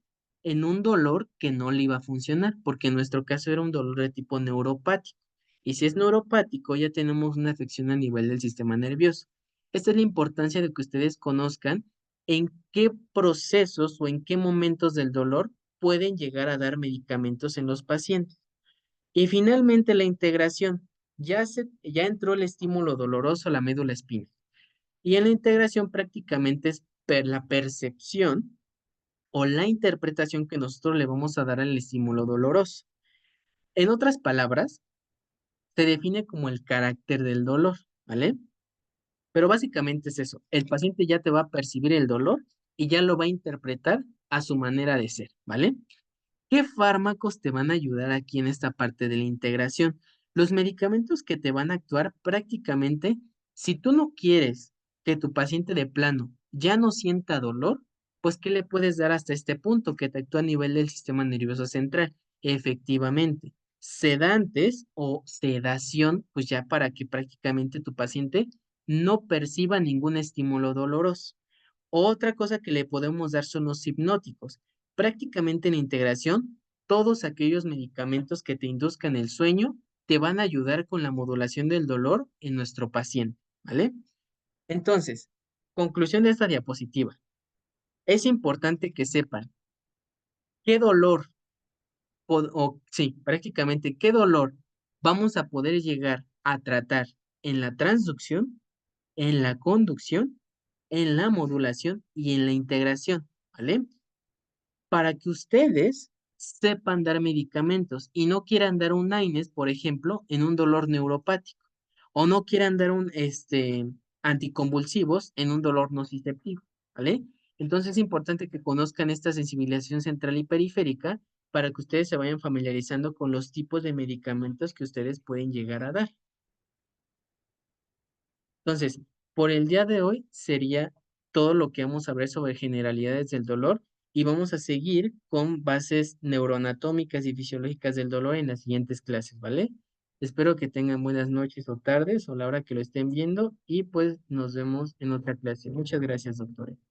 A: en un dolor que no le iba a funcionar, porque en nuestro caso era un dolor de tipo neuropático. Y si es neuropático, ya tenemos una afección a nivel del sistema nervioso. Esta es la importancia de que ustedes conozcan en qué procesos o en qué momentos del dolor pueden llegar a dar medicamentos en los pacientes. Y finalmente la integración. Ya entró el estímulo doloroso a la médula espinal. Y en la integración prácticamente es la percepción o la interpretación que nosotros le vamos a dar al estímulo doloroso. En otras palabras, se define como el carácter del dolor, ¿vale? Pero básicamente es eso. El paciente ya te va a percibir el dolor y ya lo va a interpretar a su manera de ser, ¿vale? ¿Qué fármacos te van a ayudar aquí en esta parte de la integración? Los medicamentos que te van a actuar prácticamente, si tú no quieres que tu paciente de plano ya no sienta dolor, pues ¿qué le puedes dar hasta este punto que te actúa a nivel del sistema nervioso central? Efectivamente, sedantes o sedación, pues ya para que prácticamente tu paciente no perciba ningún estímulo doloroso. Otra cosa que le podemos dar son los hipnóticos. Prácticamente en integración, todos aquellos medicamentos que te induzcan el sueño te van a ayudar con la modulación del dolor en nuestro paciente, ¿vale? Entonces, conclusión de esta diapositiva. Es importante que sepan qué dolor, sí, prácticamente qué dolor vamos a poder llegar a tratar en la transducción, en la conducción, en la modulación y en la integración, ¿vale? Para que ustedes sepan dar medicamentos y no quieran dar un AINES, por ejemplo, en un dolor neuropático, o no quieran dar anticonvulsivos en un dolor nociceptivo, ¿vale? Entonces es importante que conozcan esta sensibilización central y periférica para que ustedes se vayan familiarizando con los tipos de medicamentos que ustedes pueden llegar a dar. Entonces, por el día de hoy sería todo lo que vamos a ver sobre generalidades del dolor y vamos a seguir con bases neuroanatómicas y fisiológicas del dolor en las siguientes clases, ¿vale? Espero que tengan buenas noches o tardes o la hora que lo estén viendo y pues nos vemos en otra clase. Muchas gracias, doctora.